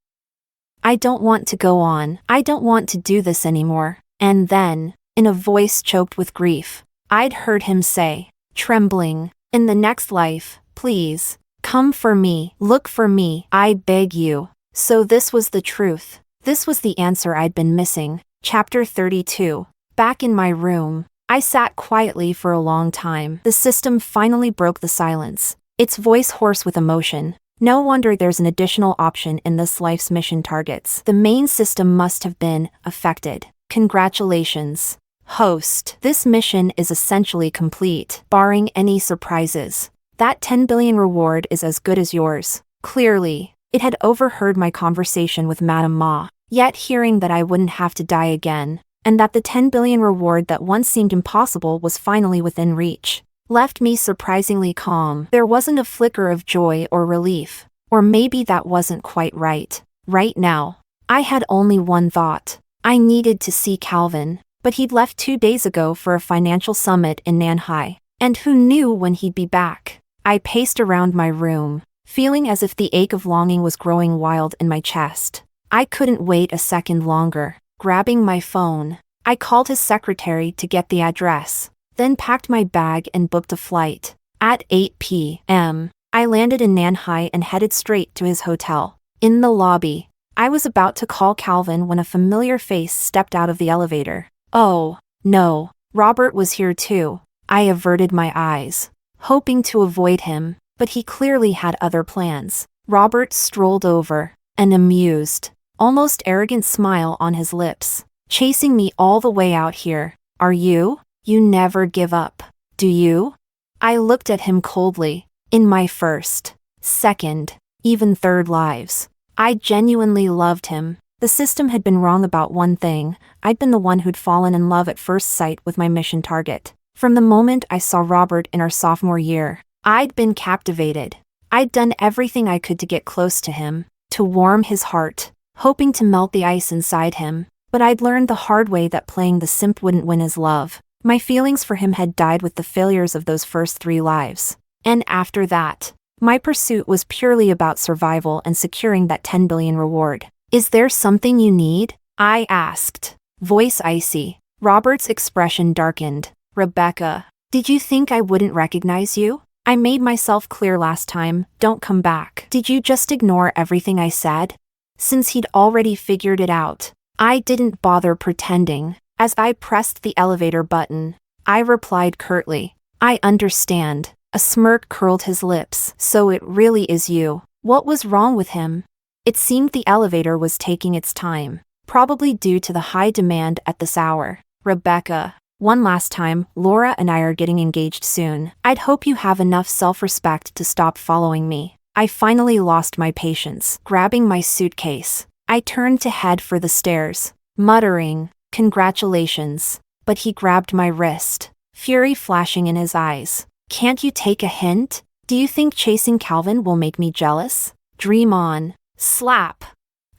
I don't want to go on. I don't want to do this anymore." And then, in a voice choked with grief, I'd heard him say, trembling, "In the next life, please, come for me. Look for me. I beg you." So this was the truth. This was the answer I'd been missing. Chapter 32. Back in my room, I sat quietly for a long time. The system finally broke the silence, its voice hoarse with emotion. No wonder there's an additional option in this life's mission targets. The main system must have been affected. Congratulations, host. This mission is essentially complete, barring any surprises. That 10 billion reward is as good as yours. Clearly, it had overheard my conversation with Madame Ma, yet hearing that I wouldn't have to die again, and that the 10 billion reward that once seemed impossible was finally within reach, left me surprisingly calm. There wasn't a flicker of joy or relief, or maybe that wasn't quite right. Right now, I had only one thought. I needed to see Calvin, but he'd left 2 days ago for a financial summit in Nanhai, and who knew when he'd be back. I paced around my room, feeling as if the ache of longing was growing wild in my chest. I couldn't wait a second longer. Grabbing my phone, I called his secretary to get the address, then packed my bag and booked a flight. At 8 p.m., I landed in Nanhai and headed straight to his hotel. In the lobby, I was about to call Calvin when a familiar face stepped out of the elevator. Oh, no, Robert was here too. I averted my eyes, hoping to avoid him, but he clearly had other plans. Robert strolled over, an amused, almost arrogant smile on his lips. "Chasing me all the way out here, are you? You never give up, do you?" I looked at him coldly. In my first, second, even third lives, I genuinely loved him. The system had been wrong about one thing. I'd been the one who'd fallen in love at first sight with my mission target. From the moment I saw Robert in our sophomore year, I'd been captivated. I'd done everything I could to get close to him, to warm his heart, hoping to melt the ice inside him. But I'd learned the hard way that playing the simp wouldn't win his love. My feelings for him had died with the failures of those first 3 lives. And after that, my pursuit was purely about survival and securing that 10 billion reward. Is there something you need? I asked, voice icy. Robert's expression darkened. Rebecca, did you think I wouldn't recognize you? I made myself clear last time, don't come back. Did you just ignore everything I said? Since he'd already figured it out, I didn't bother pretending. As I pressed the elevator button, I replied curtly, I understand. A smirk curled his lips. So it really is you. What was wrong with him? It seemed the elevator was taking its time, probably due to the high demand at this hour. Rebecca, one last time, Laura and I are getting engaged soon. I'd hope you have enough self-respect to stop following me. I finally lost my patience. Grabbing my suitcase, I turned to head for the stairs, muttering, congratulations. But he grabbed my wrist, fury flashing in his eyes. Can't you take a hint? Do you think chasing Calvin will make me jealous? Dream on. Slap.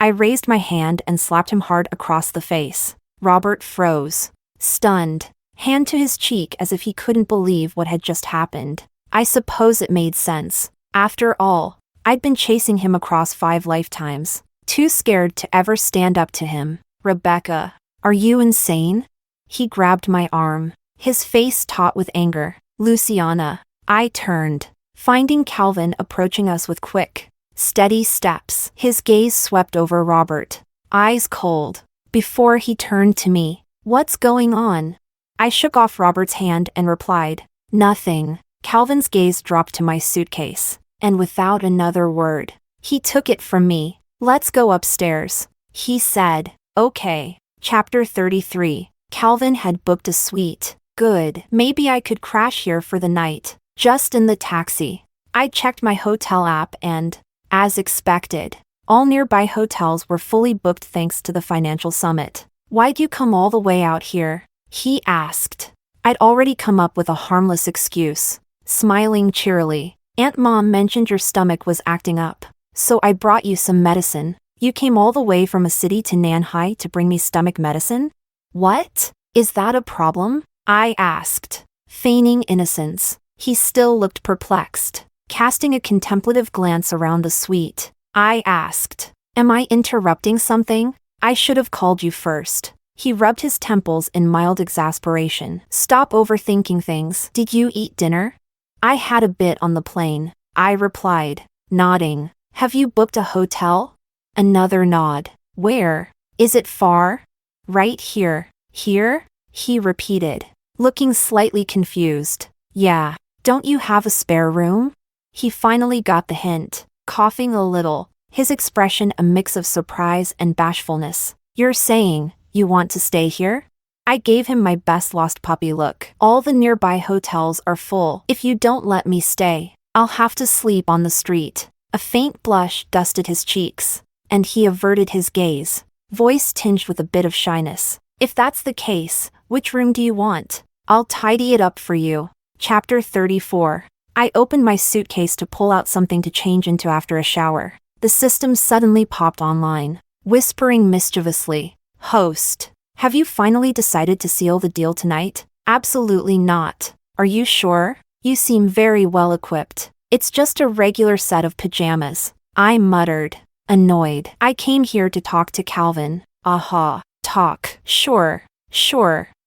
I raised my hand and slapped him hard across the face. Robert froze, stunned, hand to his cheek as if he couldn't believe what had just happened. I suppose it made sense. After all, I'd been chasing him across 5 lifetimes, too scared to ever stand up to him. Rebecca, are you insane? He grabbed my arm, his face taut with anger. Luciana. I turned, finding Calvin approaching us with quick, steady steps. His gaze swept over Robert, eyes cold, before he turned to me. What's going on? I shook off Robert's hand and replied, nothing. Calvin's gaze dropped to my suitcase, and without another word, he took it from me. Let's go upstairs, he said. Okay. Chapter 33. Calvin had booked a suite. Good. Maybe I could crash here for the night. Just in the taxi. I checked my hotel app and, as expected, all nearby hotels were fully booked thanks to the financial summit. Why'd you come all the way out here? He asked. I'd already come up with a harmless excuse, smiling cheerily. Aunt Mom mentioned your stomach was acting up, so I brought you some medicine. You came all the way from a city to Nanhai to bring me stomach medicine? What? Is that a problem? I asked, feigning innocence. He still looked perplexed, casting a contemplative glance around the suite. I asked, am I interrupting something? I should have called you first. He rubbed his temples in mild exasperation. Stop overthinking things. Did you eat dinner? I had a bit on the plane, I replied, nodding. Have you booked a hotel? Another nod. Where? Is it far? Right here. Here? He repeated, looking slightly confused. Yeah. Don't you have a spare room? He finally got the hint, coughing a little, his expression a mix of surprise and bashfulness. You're saying, you want to stay here? I gave him my best lost puppy look. All the nearby hotels are full. If you don't let me stay, I'll have to sleep on the street. A faint blush dusted his cheeks, and he averted his gaze, voice tinged with a bit of shyness. If that's the case, which room do you want? I'll tidy it up for you. Chapter 34. I opened my suitcase to pull out something to change into after a shower. The system suddenly popped online, whispering mischievously, Host, have you finally decided to seal the deal tonight? Absolutely not. Are you sure? You seem very well equipped. It's just a regular set of pajamas. I muttered, annoyed. I came here to talk to Calvin. Aha. Talk. Sure.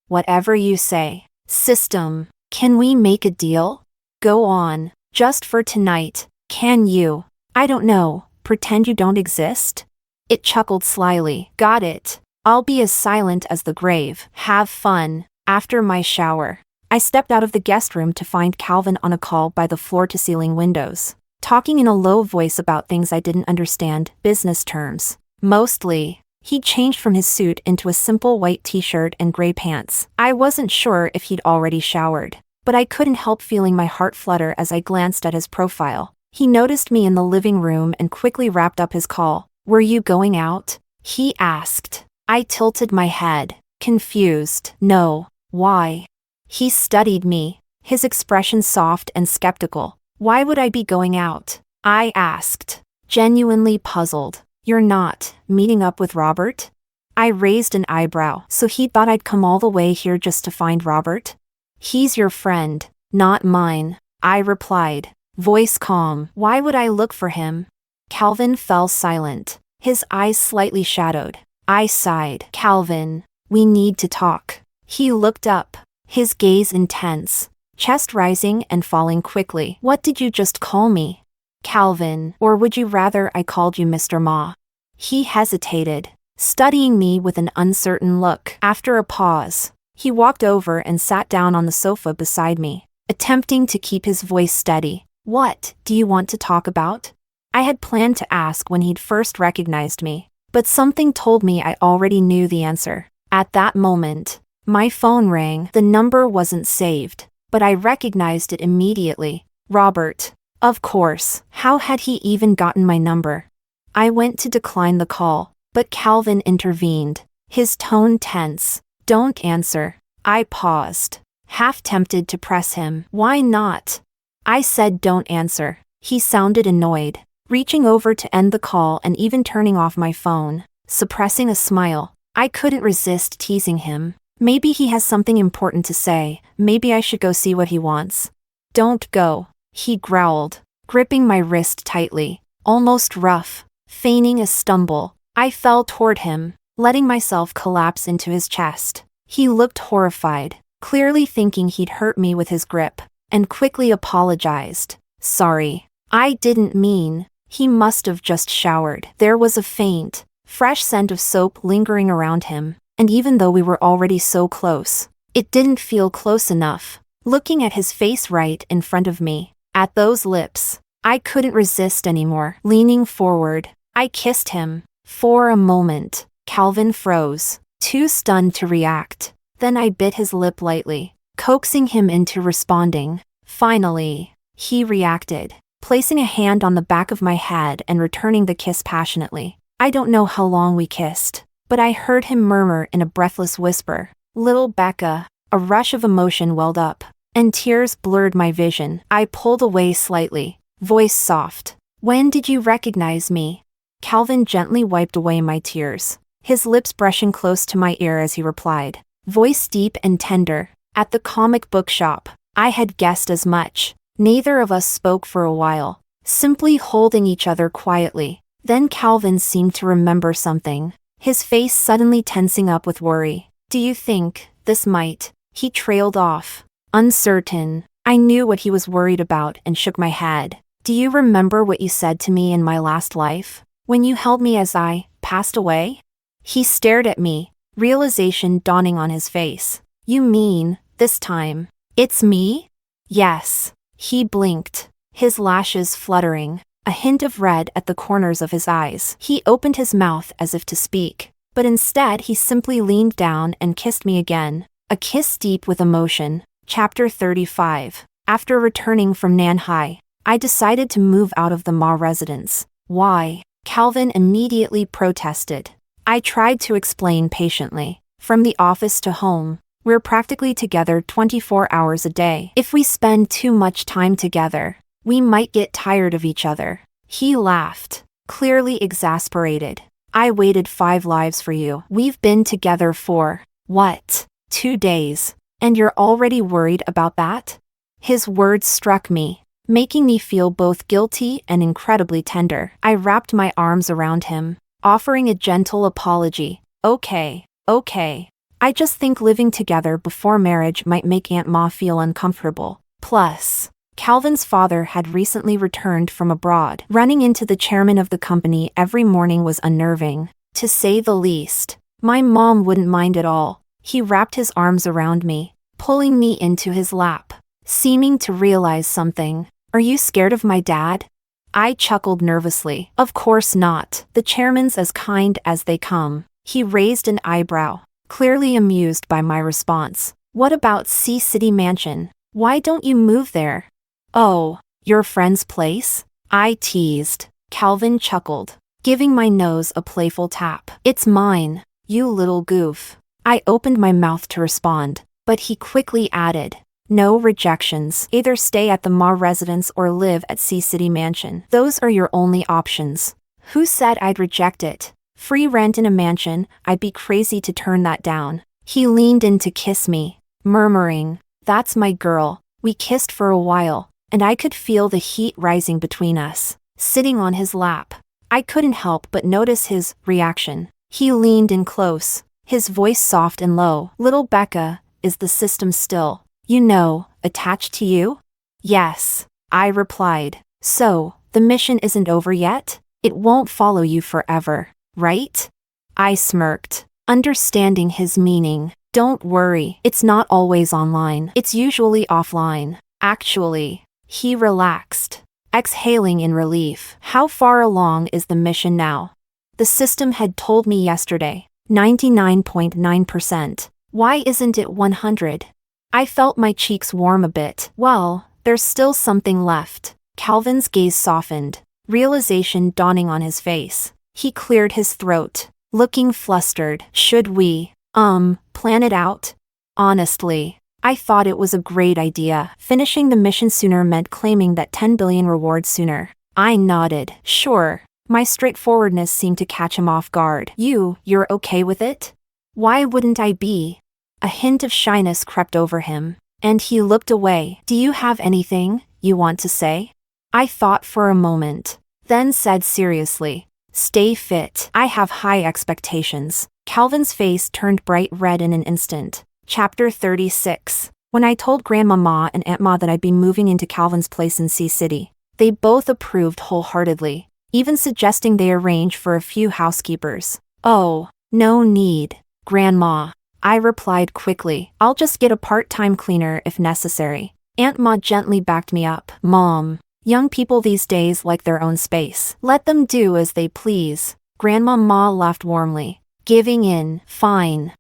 Whatever you say. System. Can we make a deal? Go on. Just for tonight. Can you? I don't know. Pretend you don't exist? It chuckled slyly. Got it. I'll be as silent as the grave. Have fun. After my shower, I stepped out of the guest room to find Calvin on a call by the floor-to-ceiling windows, talking in a low voice about things I didn't understand, business terms. Mostly, he'd changed from his suit into a simple white t-shirt and gray pants. I wasn't sure if he'd already showered, but I couldn't help feeling my heart flutter as I glanced at his profile. He noticed me in the living room and quickly wrapped up his call. Were you going out? He asked. I tilted my head, confused. No. Why? He studied me, his expression soft and skeptical. Why would I be going out? I asked, genuinely puzzled. You're not meeting up with Robert? I raised an eyebrow. So he thought I'd come all the way here just to find Robert? He's your friend, not mine. I replied, voice calm. Why would I look for him? Calvin fell silent, his eyes slightly shadowed. I sighed. Calvin, we need to talk. He looked up, his gaze intense, chest rising and falling quickly. What did you just call me? Calvin, or would you rather I called you Mr. Ma? He hesitated, studying me with an uncertain look. After a pause, he walked over and sat down on the sofa beside me, attempting to keep his voice steady. What do you want to talk about? I had planned to ask when he'd first recognized me, but something told me I already knew the answer. At that moment, my phone rang. The number wasn't saved, but I recognized it immediately. Robert. Of course. How had he even gotten my number? I went to decline the call, but Calvin intervened, his tone tense. Don't answer. I paused, half tempted to press him. Why not? I said don't answer. He sounded annoyed, reaching over to end the call and even turning off my phone, suppressing a smile. I couldn't resist teasing him. Maybe he has something important to say. Maybe I should go see what he wants. Don't go, he growled, gripping my wrist tightly, almost rough, feigning a stumble. I fell toward him, letting myself collapse into his chest. He looked horrified, clearly thinking he'd hurt me with his grip, and quickly apologized. Sorry. I didn't mean. He must have just showered. There was a faint, fresh scent of soap lingering around him, and even though we were already so close, it didn't feel close enough. Looking at his face right in front of me, at those lips, I couldn't resist anymore. Leaning forward, I kissed him. For a moment, Calvin froze, too stunned to react. Then I bit his lip lightly, coaxing him into responding. Finally, he reacted, placing a hand on the back of my head and returning the kiss passionately. I don't know how long we kissed, but I heard him murmur in a breathless whisper, "Little Becca." A rush of emotion welled up, and tears blurred my vision. I pulled away slightly, voice soft. When did you recognize me? Calvin gently wiped away my tears, his lips brushing close to my ear as he replied, voice deep and tender. At the comic book shop. I had guessed as much. Neither of us spoke for a while, simply holding each other quietly. Then Calvin seemed to remember something, his face suddenly tensing up with worry. Do you think this might? He trailed off, uncertain. I knew what he was worried about and shook my head. Do you remember what you said to me in my last life, when you held me as I passed away? He stared at me, realization dawning on his face. You mean, this time, it's me? Yes. He blinked, his lashes fluttering, a hint of red at the corners of his eyes. He opened his mouth as if to speak, but instead he simply leaned down and kissed me again. A kiss deep with emotion. Chapter 35. After returning from Nanhai, I decided to move out of the Ma residence. Why? Calvin immediately protested. I tried to explain patiently. From the office to home, we're practically together 24 hours a day. If we spend too much time together, we might get tired of each other. He laughed, clearly exasperated. I waited 5 lives for you. We've been together for, what, 2 days, and you're already worried about that? His words struck me, making me feel both guilty and incredibly tender. I wrapped my arms around him, offering a gentle apology. Okay. I just think living together before marriage might make Aunt Ma feel uncomfortable. Plus, Calvin's father had recently returned from abroad. Running into the chairman of the company every morning was unnerving, to say the least. My mom wouldn't mind at all. He wrapped his arms around me, pulling me into his lap, seeming to realize something. Are you scared of my dad? I chuckled nervously. Of course not. The chairman's as kind as they come. He raised an eyebrow, clearly amused by my response. What about Sea City Mansion? Why don't you move there? Oh, your friend's place? I teased. Calvin chuckled, giving my nose a playful tap. It's mine, you little goof. I opened my mouth to respond, but he quickly added, no rejections. Either stay at the Ma residence or live at Sea City Mansion. Those are your only options. Who said I'd reject it? Free rent in a mansion, I'd be crazy to turn that down. He leaned in to kiss me, murmuring, that's my girl. We kissed for a while, and I could feel the heat rising between us. Sitting on his lap, I couldn't help but notice his reaction. He leaned in close, his voice soft and low. "Little Becca, is the system still, attached to you?" "Yes," I replied. "So, the mission isn't over yet? It won't follow you forever, right?" I smirked, understanding his meaning. "Don't worry, it's not always online. It's usually offline." "Actually," he relaxed, exhaling in relief. "How far along is the mission now?" The system had told me yesterday, 99.9%. Why isn't it 100? I felt my cheeks warm a bit. "Well, there's still something left." Calvin's gaze softened, realization dawning on his face. He cleared his throat, looking flustered. "Should we, plan it out?" Honestly, I thought it was a great idea. Finishing the mission sooner meant claiming that 10 billion rewards sooner. I nodded. "Sure." My straightforwardness seemed to catch him off guard. You're okay with it?" "Why wouldn't I be?" A hint of shyness crept over him, and he looked away. "Do you have anything you want to say?" I thought for a moment, then said seriously, "Stay fit. I have high expectations." Calvin's face turned bright red in an instant. Chapter 36. When I told Grandmama and Aunt Ma that I'd be moving into Calvin's place in Sea City, they both approved wholeheartedly, even suggesting they arrange for a few housekeepers. "Oh, no need, Grandma," I replied quickly. "I'll just get a part-time cleaner if necessary." Aunt Ma gently backed me up. "Mom, young people these days like their own space. Let them do as they please." Grandma Ma laughed warmly, giving in. Fine,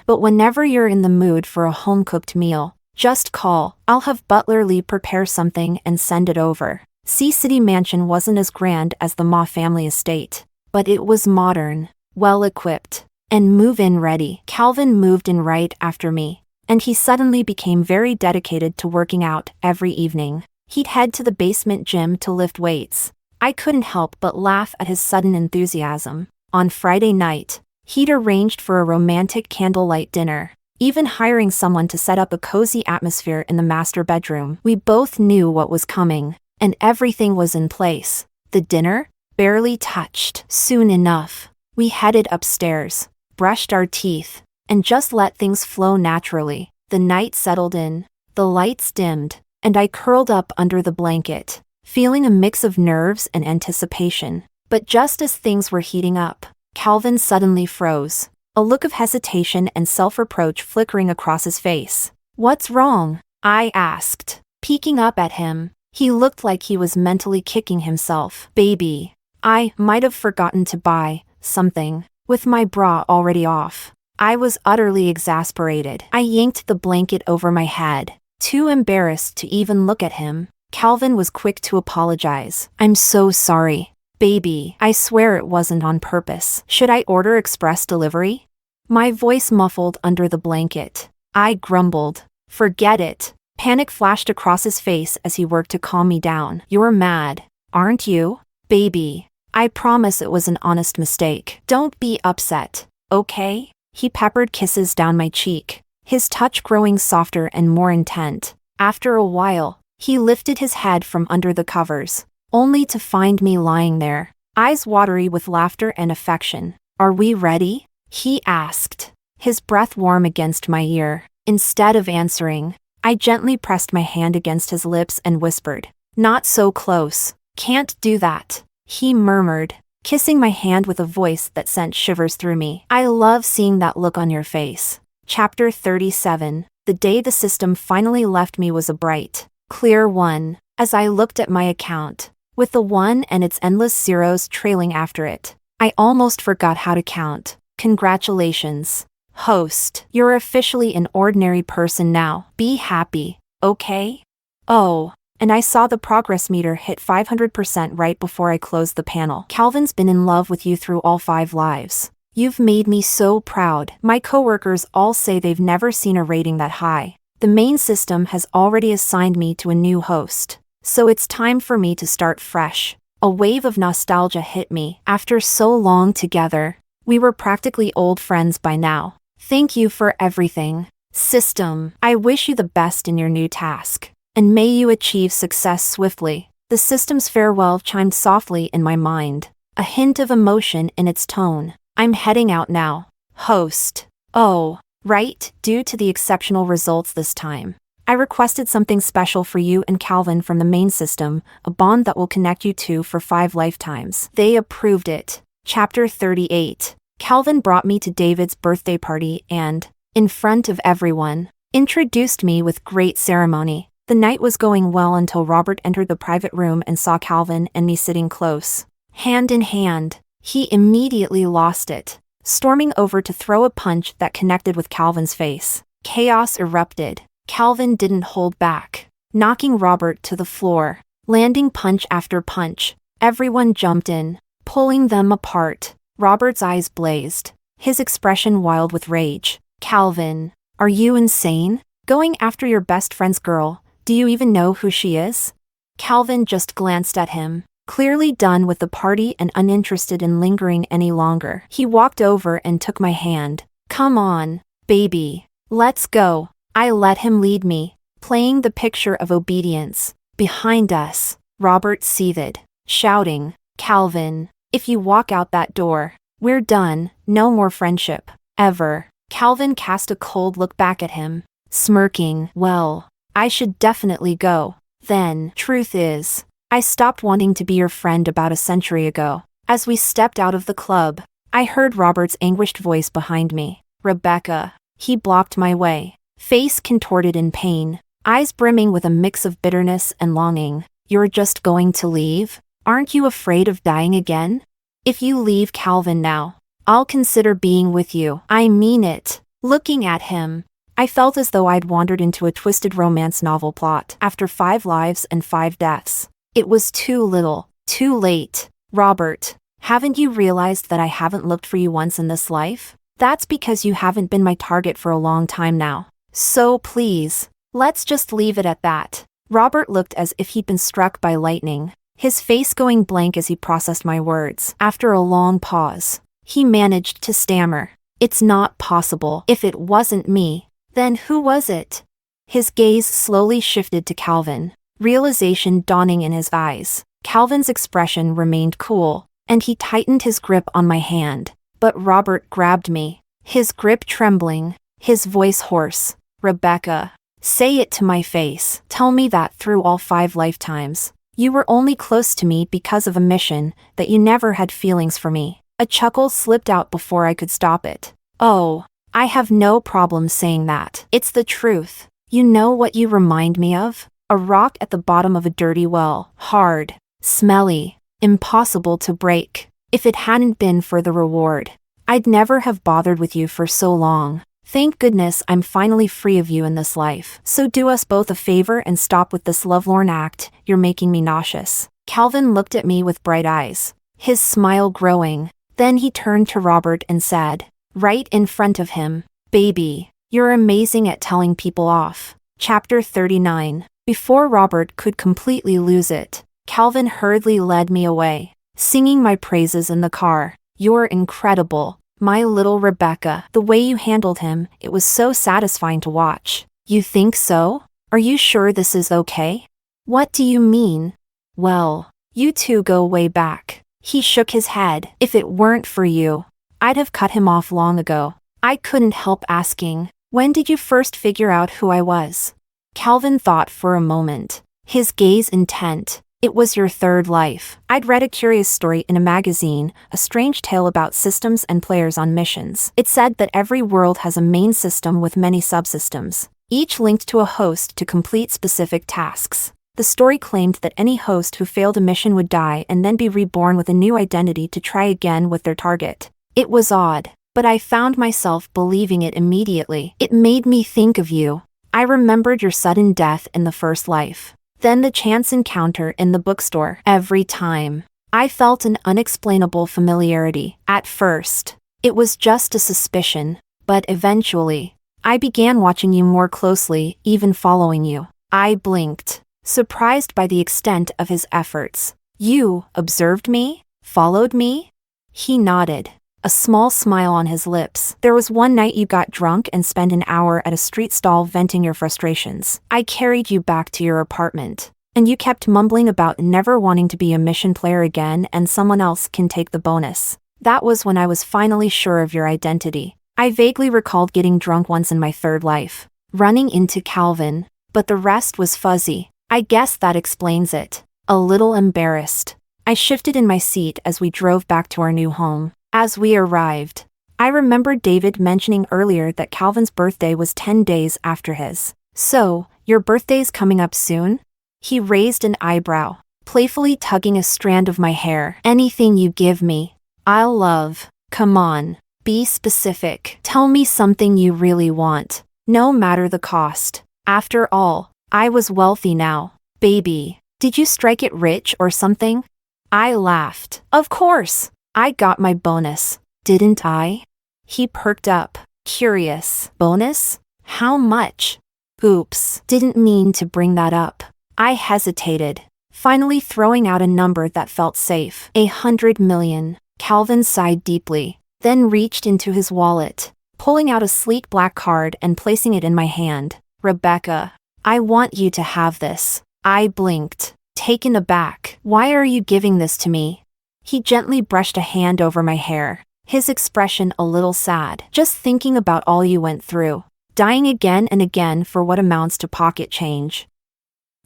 but whenever you're in the mood for a home-cooked meal, just call. I'll have Butler Lee prepare something and send it over." Sea City Mansion wasn't as grand as the Ma family estate, but it was modern, well-equipped, and move-in ready. Calvin moved in right after me, and he suddenly became very dedicated to working out every evening. He'd head to the basement gym to lift weights. I couldn't help but laugh at his sudden enthusiasm. On Friday night, he'd arranged for a romantic candlelight dinner, even hiring someone to set up a cozy atmosphere in the master bedroom. We both knew what was coming, and everything was in place. The dinner? Barely touched. Soon enough, we headed upstairs, brushed our teeth, and just let things flow naturally. The night settled in, the lights dimmed, and I curled up under the blanket, feeling a mix of nerves and anticipation. But just as things were heating up, Calvin suddenly froze, a look of hesitation and self-reproach flickering across his face. "What's wrong?" I asked, peeking up at him. He looked like he was mentally kicking himself. "Baby, I might have forgotten to buy something," with my bra already off. I was utterly exasperated. I yanked the blanket over my head, too embarrassed to even look at him. Calvin was quick to apologize. "I'm so sorry, baby. I swear it wasn't on purpose. Should I order express delivery?" My voice muffled under the blanket. I grumbled. "Forget it." Panic flashed across his face as he worked to calm me down. "You're mad, aren't you, baby? I promise it was an honest mistake. Don't be upset, okay?" He peppered kisses down my cheek, his touch growing softer and more intent. After a while, he lifted his head from under the covers, only to find me lying there, eyes watery with laughter and affection. "Are we ready?" he asked, his breath warm against my ear. Instead of answering, I gently pressed my hand against his lips and whispered, "Not so close. Can't do that," he murmured, kissing my hand with a voice that sent shivers through me. "I love seeing that look on your face." Chapter 37. The day the system finally left me was a bright, clear one. As I looked at my account, with the one and its endless zeros trailing after it, I almost forgot how to count. Congratulations, host. You're officially an ordinary person now. Be happy, okay? Oh, and I saw the progress meter hit 500% right before I closed the panel. "Calvin's been in love with you through all 5 lives. You've made me so proud." My coworkers all say they've never seen a rating that high. The main system has already assigned me to a new host, so it's time for me to start fresh. A wave of nostalgia hit me. After so long together, we were practically old friends by now. Thank you for everything, system. I wish you the best in your new task. and may you achieve success swiftly." The system's farewell chimed softly in my mind, a hint of emotion in its tone. "I'm heading out now." Host. "Oh, right, due to the exceptional results this time. I requested something special for you and Calvin from the main system, a bond that will connect you two for 5 lifetimes. They approved it." Chapter 38. Calvin brought me to David's birthday party and, in front of everyone, introduced me with great ceremony. The night was going well until Robert entered the private room and saw Calvin and me sitting close, hand in hand. He immediately lost it, storming over to throw a punch that connected with Calvin's face. Chaos erupted. Calvin didn't hold back, knocking Robert to the floor, landing punch after punch. Everyone jumped in, pulling them apart. Robert's eyes blazed, his expression wild with rage. "Calvin, are you insane? Going after your best friend's girl? Do you even know who she is?" Calvin just glanced at him, clearly done with the party and uninterested in lingering any longer. He walked over and took my hand. "Come on, baby. Let's go." I let him lead me, playing the picture of obedience. Behind us, Robert seethed, shouting, "Calvin, if you walk out that door, we're done, no more friendship, ever." Calvin cast a cold look back at him, smirking. "Well, I should definitely go. Then, truth is, I stopped wanting to be your friend about a century ago." As we stepped out of the club, I heard Robert's anguished voice behind me. "Rebecca." He blocked my way, face contorted in pain, eyes brimming with a mix of bitterness and longing. "You're just going to leave? Aren't you afraid of dying again? If you leave Calvin now, I'll consider being with you." "I mean it." Looking at him, I felt as though I'd wandered into a twisted romance novel plot. After 5 lives and 5 deaths, it was too little, too late. "Robert, haven't you realized that I haven't looked for you once in this life? That's because you haven't been my target for a long time now. So please, let's just leave it at that." Robert looked as if he'd been struck by lightning, his face going blank as he processed my words. After a long pause, he managed to stammer, "It's not possible. If it wasn't me, then who was it?" His gaze slowly shifted to Calvin, realization dawning in his eyes. Calvin's expression remained cool, and he tightened his grip on my hand. But Robert grabbed me, his grip trembling, his voice hoarse. "Rebecca, say it to my face. Tell me that through all 5 lifetimes, you were only close to me because of a mission, that you never had feelings for me." A chuckle slipped out before I could stop it. "Oh, I have no problem saying that. It's the truth. You know what you remind me of? A rock at the bottom of a dirty well. Hard, smelly, impossible to break. If it hadn't been for the reward, I'd never have bothered with you for so long. Thank goodness I'm finally free of you in this life. So do us both a favor and stop with this lovelorn act. You're making me nauseous." Calvin looked at me with bright eyes, his smile growing. Then he turned to Robert and said, right in front of him, "Baby, you're amazing at telling people off." Chapter 39. Before Robert could completely lose it, Calvin hurriedly led me away, singing my praises in the car. "You're incredible, my little Rebecca." The way you handled him, it was so satisfying to watch. "You think so? Are you sure this is okay?" "What do you mean?" "Well, you two go way back." He shook his head. "If it weren't for you, I'd have cut him off long ago." I couldn't help asking, "When did you first figure out who I was?" Calvin thought for a moment, his gaze intent. "It was your 3rd life. I'd read a curious story in a magazine, a strange tale about systems and players on missions. It said that every world has a main system with many subsystems, each linked to a host to complete specific tasks. The story claimed that any host who failed a mission would die and then be reborn with a new identity to try again with their target. It was odd, but I found myself believing it immediately. It made me think of you. I remembered your sudden death in the first life. Then the chance encounter in the bookstore. Every time, I felt an unexplainable familiarity. At first, it was just a suspicion, but eventually, I began watching you more closely, even following you." I blinked, surprised by the extent of his efforts. "You observed me? Followed me?" He nodded. a small smile on his lips. There was one night you got drunk and spent an hour at a street stall venting your frustrations. I carried you back to your apartment. And you kept mumbling about never wanting to be a mission player again and someone else can take the bonus. That was when I was finally sure of your identity. I vaguely recalled getting drunk once in my third life, running into Calvin, but the rest was fuzzy. I guess that explains it. A little embarrassed, I shifted in my seat as we drove back to our new home. As we arrived, I remembered David mentioning earlier that Calvin's birthday was 10 days after his. So, your birthday's coming up soon? He raised an eyebrow, playfully tugging a strand of my hair. Anything you give me, I'll love. Come on, be specific. Tell me something you really want, no matter the cost. After all, I was wealthy now. Baby, did you strike it rich or something? I laughed. Of course. I got my bonus, didn't I? He perked up, curious. Bonus? How much? Oops, didn't mean to bring that up. I hesitated, finally throwing out a number that felt safe. 100 million. Calvin sighed deeply, then reached into his wallet, pulling out a sleek black card and placing it in my hand. Rebecca, I want you to have this. I blinked, taken aback. Why are you giving this to me? He gently brushed a hand over my hair, his expression a little sad. Just thinking about all you went through, dying again and again for what amounts to pocket change.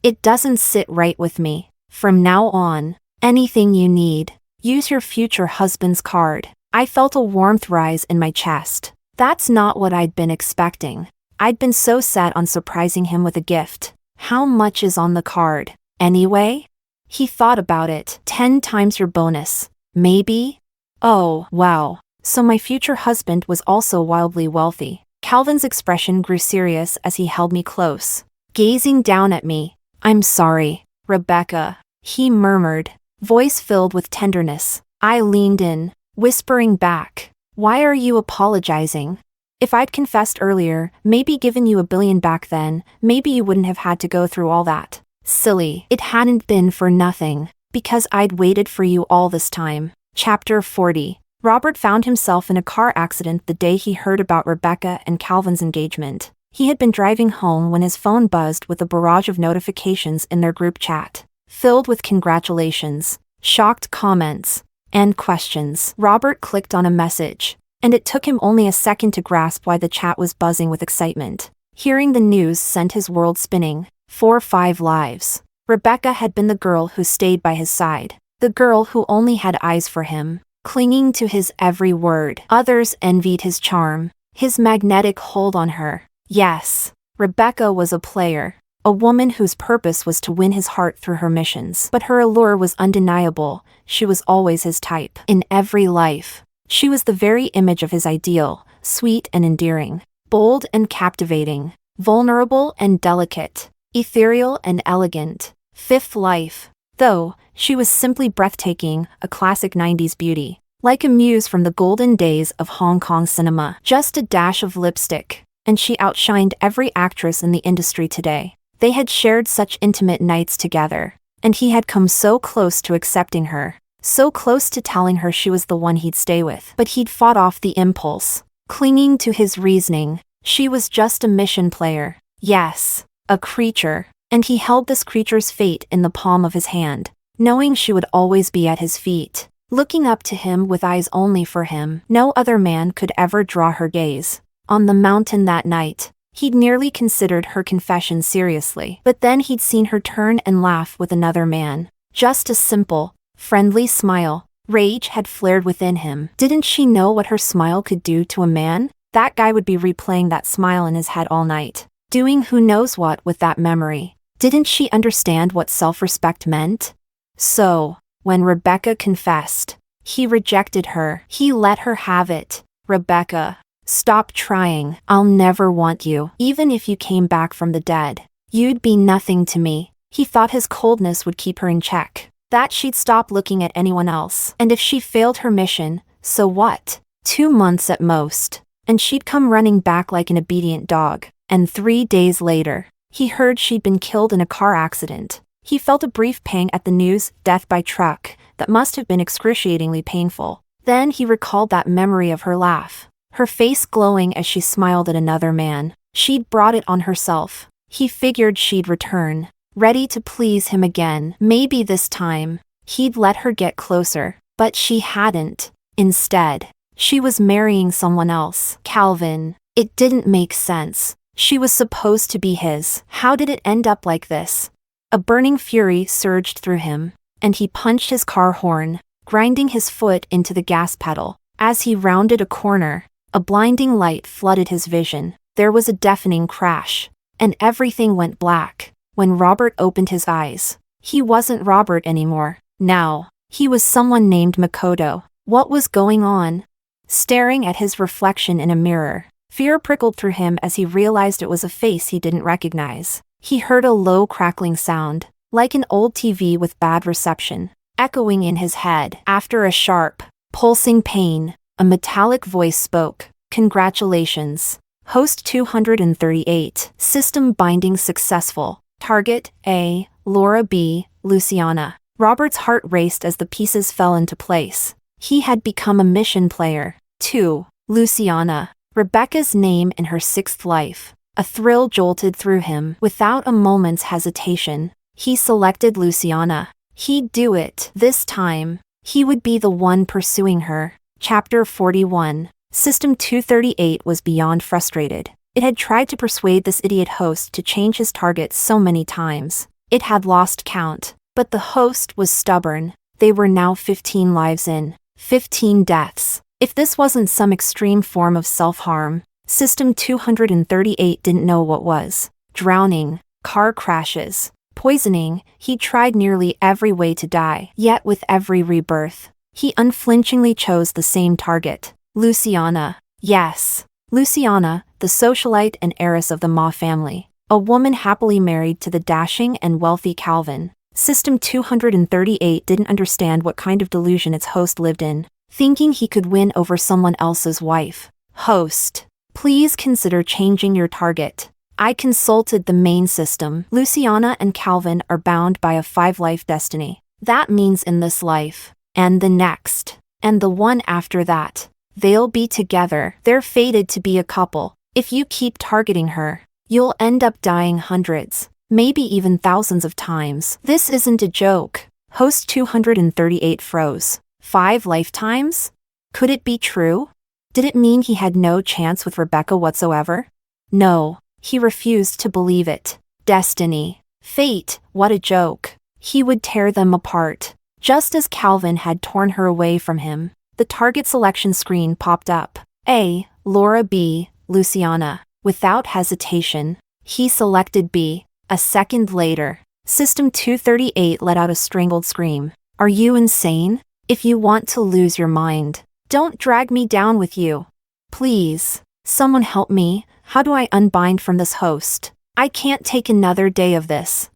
It doesn't sit right with me. From now on, anything you need, use your future husband's card. I felt a warmth rise in my chest. That's not what I'd been expecting. I'd been so set on surprising him with a gift. How much is on the card, anyway? He thought about it. 10 times your bonus, maybe? Oh, wow. So my future husband was also wildly wealthy. Calvin's expression grew serious as he held me close, gazing down at me. I'm sorry, Rebecca, he murmured, voice filled with tenderness. I leaned in, whispering back, why are you apologizing? If I'd confessed earlier, maybe given you $1 billion back then, maybe you wouldn't have had to go through all that. Silly. It hadn't been for nothing, because I'd waited for you all this time. Chapter 40. Robert found himself in a car accident the day he heard about Rebecca and Calvin's engagement. He had been driving home when his phone buzzed with a barrage of notifications in their group chat, filled with congratulations, shocked comments, and questions. Robert clicked on a message, and it took him only a second to grasp why the chat was buzzing with excitement. Hearing the news sent his world spinning. 5 lives. Rebecca had been the girl who stayed by his side, the girl who only had eyes for him, clinging to his every word. Others envied his charm, his magnetic hold on her. Yes, Rebecca was a player, a woman whose purpose was to win his heart through her missions. But her allure was undeniable. She was always his type. In every life, she was the very image of his ideal, sweet and endearing, bold and captivating, vulnerable and delicate, ethereal and elegant. Fifth life, though, she was simply breathtaking, a classic 90s beauty, like a muse from the golden days of Hong Kong cinema. Just a dash of lipstick, and she outshined every actress in the industry today. They had shared such intimate nights together, and he had come so close to accepting her, so close to telling her she was the one he'd stay with. But he'd fought off the impulse, clinging to his reasoning. She was just a mission player. Yes. A creature, and he held this creature's fate in the palm of his hand, knowing she would always be at his feet, looking up to him with eyes only for him. No other man could ever draw her gaze. On the mountain that night, he'd nearly considered her confession seriously, but then he'd seen her turn and laugh with another man. Just a simple, friendly smile. Rage had flared within him. Didn't she know what her smile could do to a man? That guy would be replaying that smile in his head all night, doing who knows what with that memory. Didn't she understand what self-respect meant? So, when Rebecca confessed, he rejected her. He let her have it. Rebecca, stop trying. I'll never want you. Even if you came back from the dead, you'd be nothing to me. He thought his coldness would keep her in check, that she'd stop looking at anyone else. And if she failed her mission, so what? 2 months at most, and she'd come running back like an obedient dog. And 3 days later, he heard she'd been killed in a car accident. He felt a brief pang at the news, death by truck, that must have been excruciatingly painful. Then he recalled that memory of her laugh, her face glowing as she smiled at another man. She'd brought it on herself. He figured she'd return, ready to please him again. Maybe this time, he'd let her get closer, but she hadn't. Instead, she was marrying someone else. Calvin. It didn't make sense. She was supposed to be his. How did it end up like this? A burning fury surged through him, and he punched his car horn, grinding his foot into the gas pedal. As he rounded a corner, a blinding light flooded his vision. There was a deafening crash, and everything went black. When Robert opened his eyes, he wasn't Robert anymore. Now, he was someone named Makoto. What was going on? Staring at his reflection in a mirror, fear prickled through him as he realized it was a face he didn't recognize. He heard a low crackling sound, like an old TV with bad reception, echoing in his head. After a sharp, pulsing pain, a metallic voice spoke. Congratulations. Host 238. System binding successful. Target A. Laura B. Luciana. Robert's heart raced as the pieces fell into place. He had become a mission player. 2. Luciana. Rebecca's name in her sixth life. A thrill jolted through him. Without a moment's hesitation, he selected Luciana. He'd do it. This time, he would be the one pursuing her. Chapter 41. System 238 was beyond frustrated. It had tried to persuade this idiot host to change his target so many times. It had lost count, but the host was stubborn. They were now 15 lives in. 15 deaths. If this wasn't some extreme form of self-harm, System 238 didn't know what was. Drowning, car crashes, poisoning. He tried nearly every way to die. Yet with every rebirth, he unflinchingly chose the same target. Luciana. Yes. Luciana, the socialite and heiress of the Ma family. A woman happily married to the dashing and wealthy Calvin. System 238 didn't understand what kind of delusion its host lived in, thinking he could win over someone else's wife. Host. Please consider changing your target. I consulted the main system. Luciana and Calvin are bound by a 5-life destiny. That means in this life, and the next, and the one after that, they'll be together. They're fated to be a couple. If you keep targeting her, you'll end up dying hundreds, maybe even thousands of times. This isn't a joke. Host 238 froze. 5 lifetimes? Could it be true? Did it mean he had no chance with Rebecca whatsoever? No, he refused to believe it. Destiny. Fate, what a joke. He would tear them apart. Just as Calvin had torn her away from him, the target selection screen popped up. A. Laura B. Luciana. Without hesitation, he selected B. A second later, System 238 let out a strangled scream. Are you insane? If you want to lose your mind, don't drag me down with you. Please, someone help me. How do I unbind from this host? I can't take another day of this.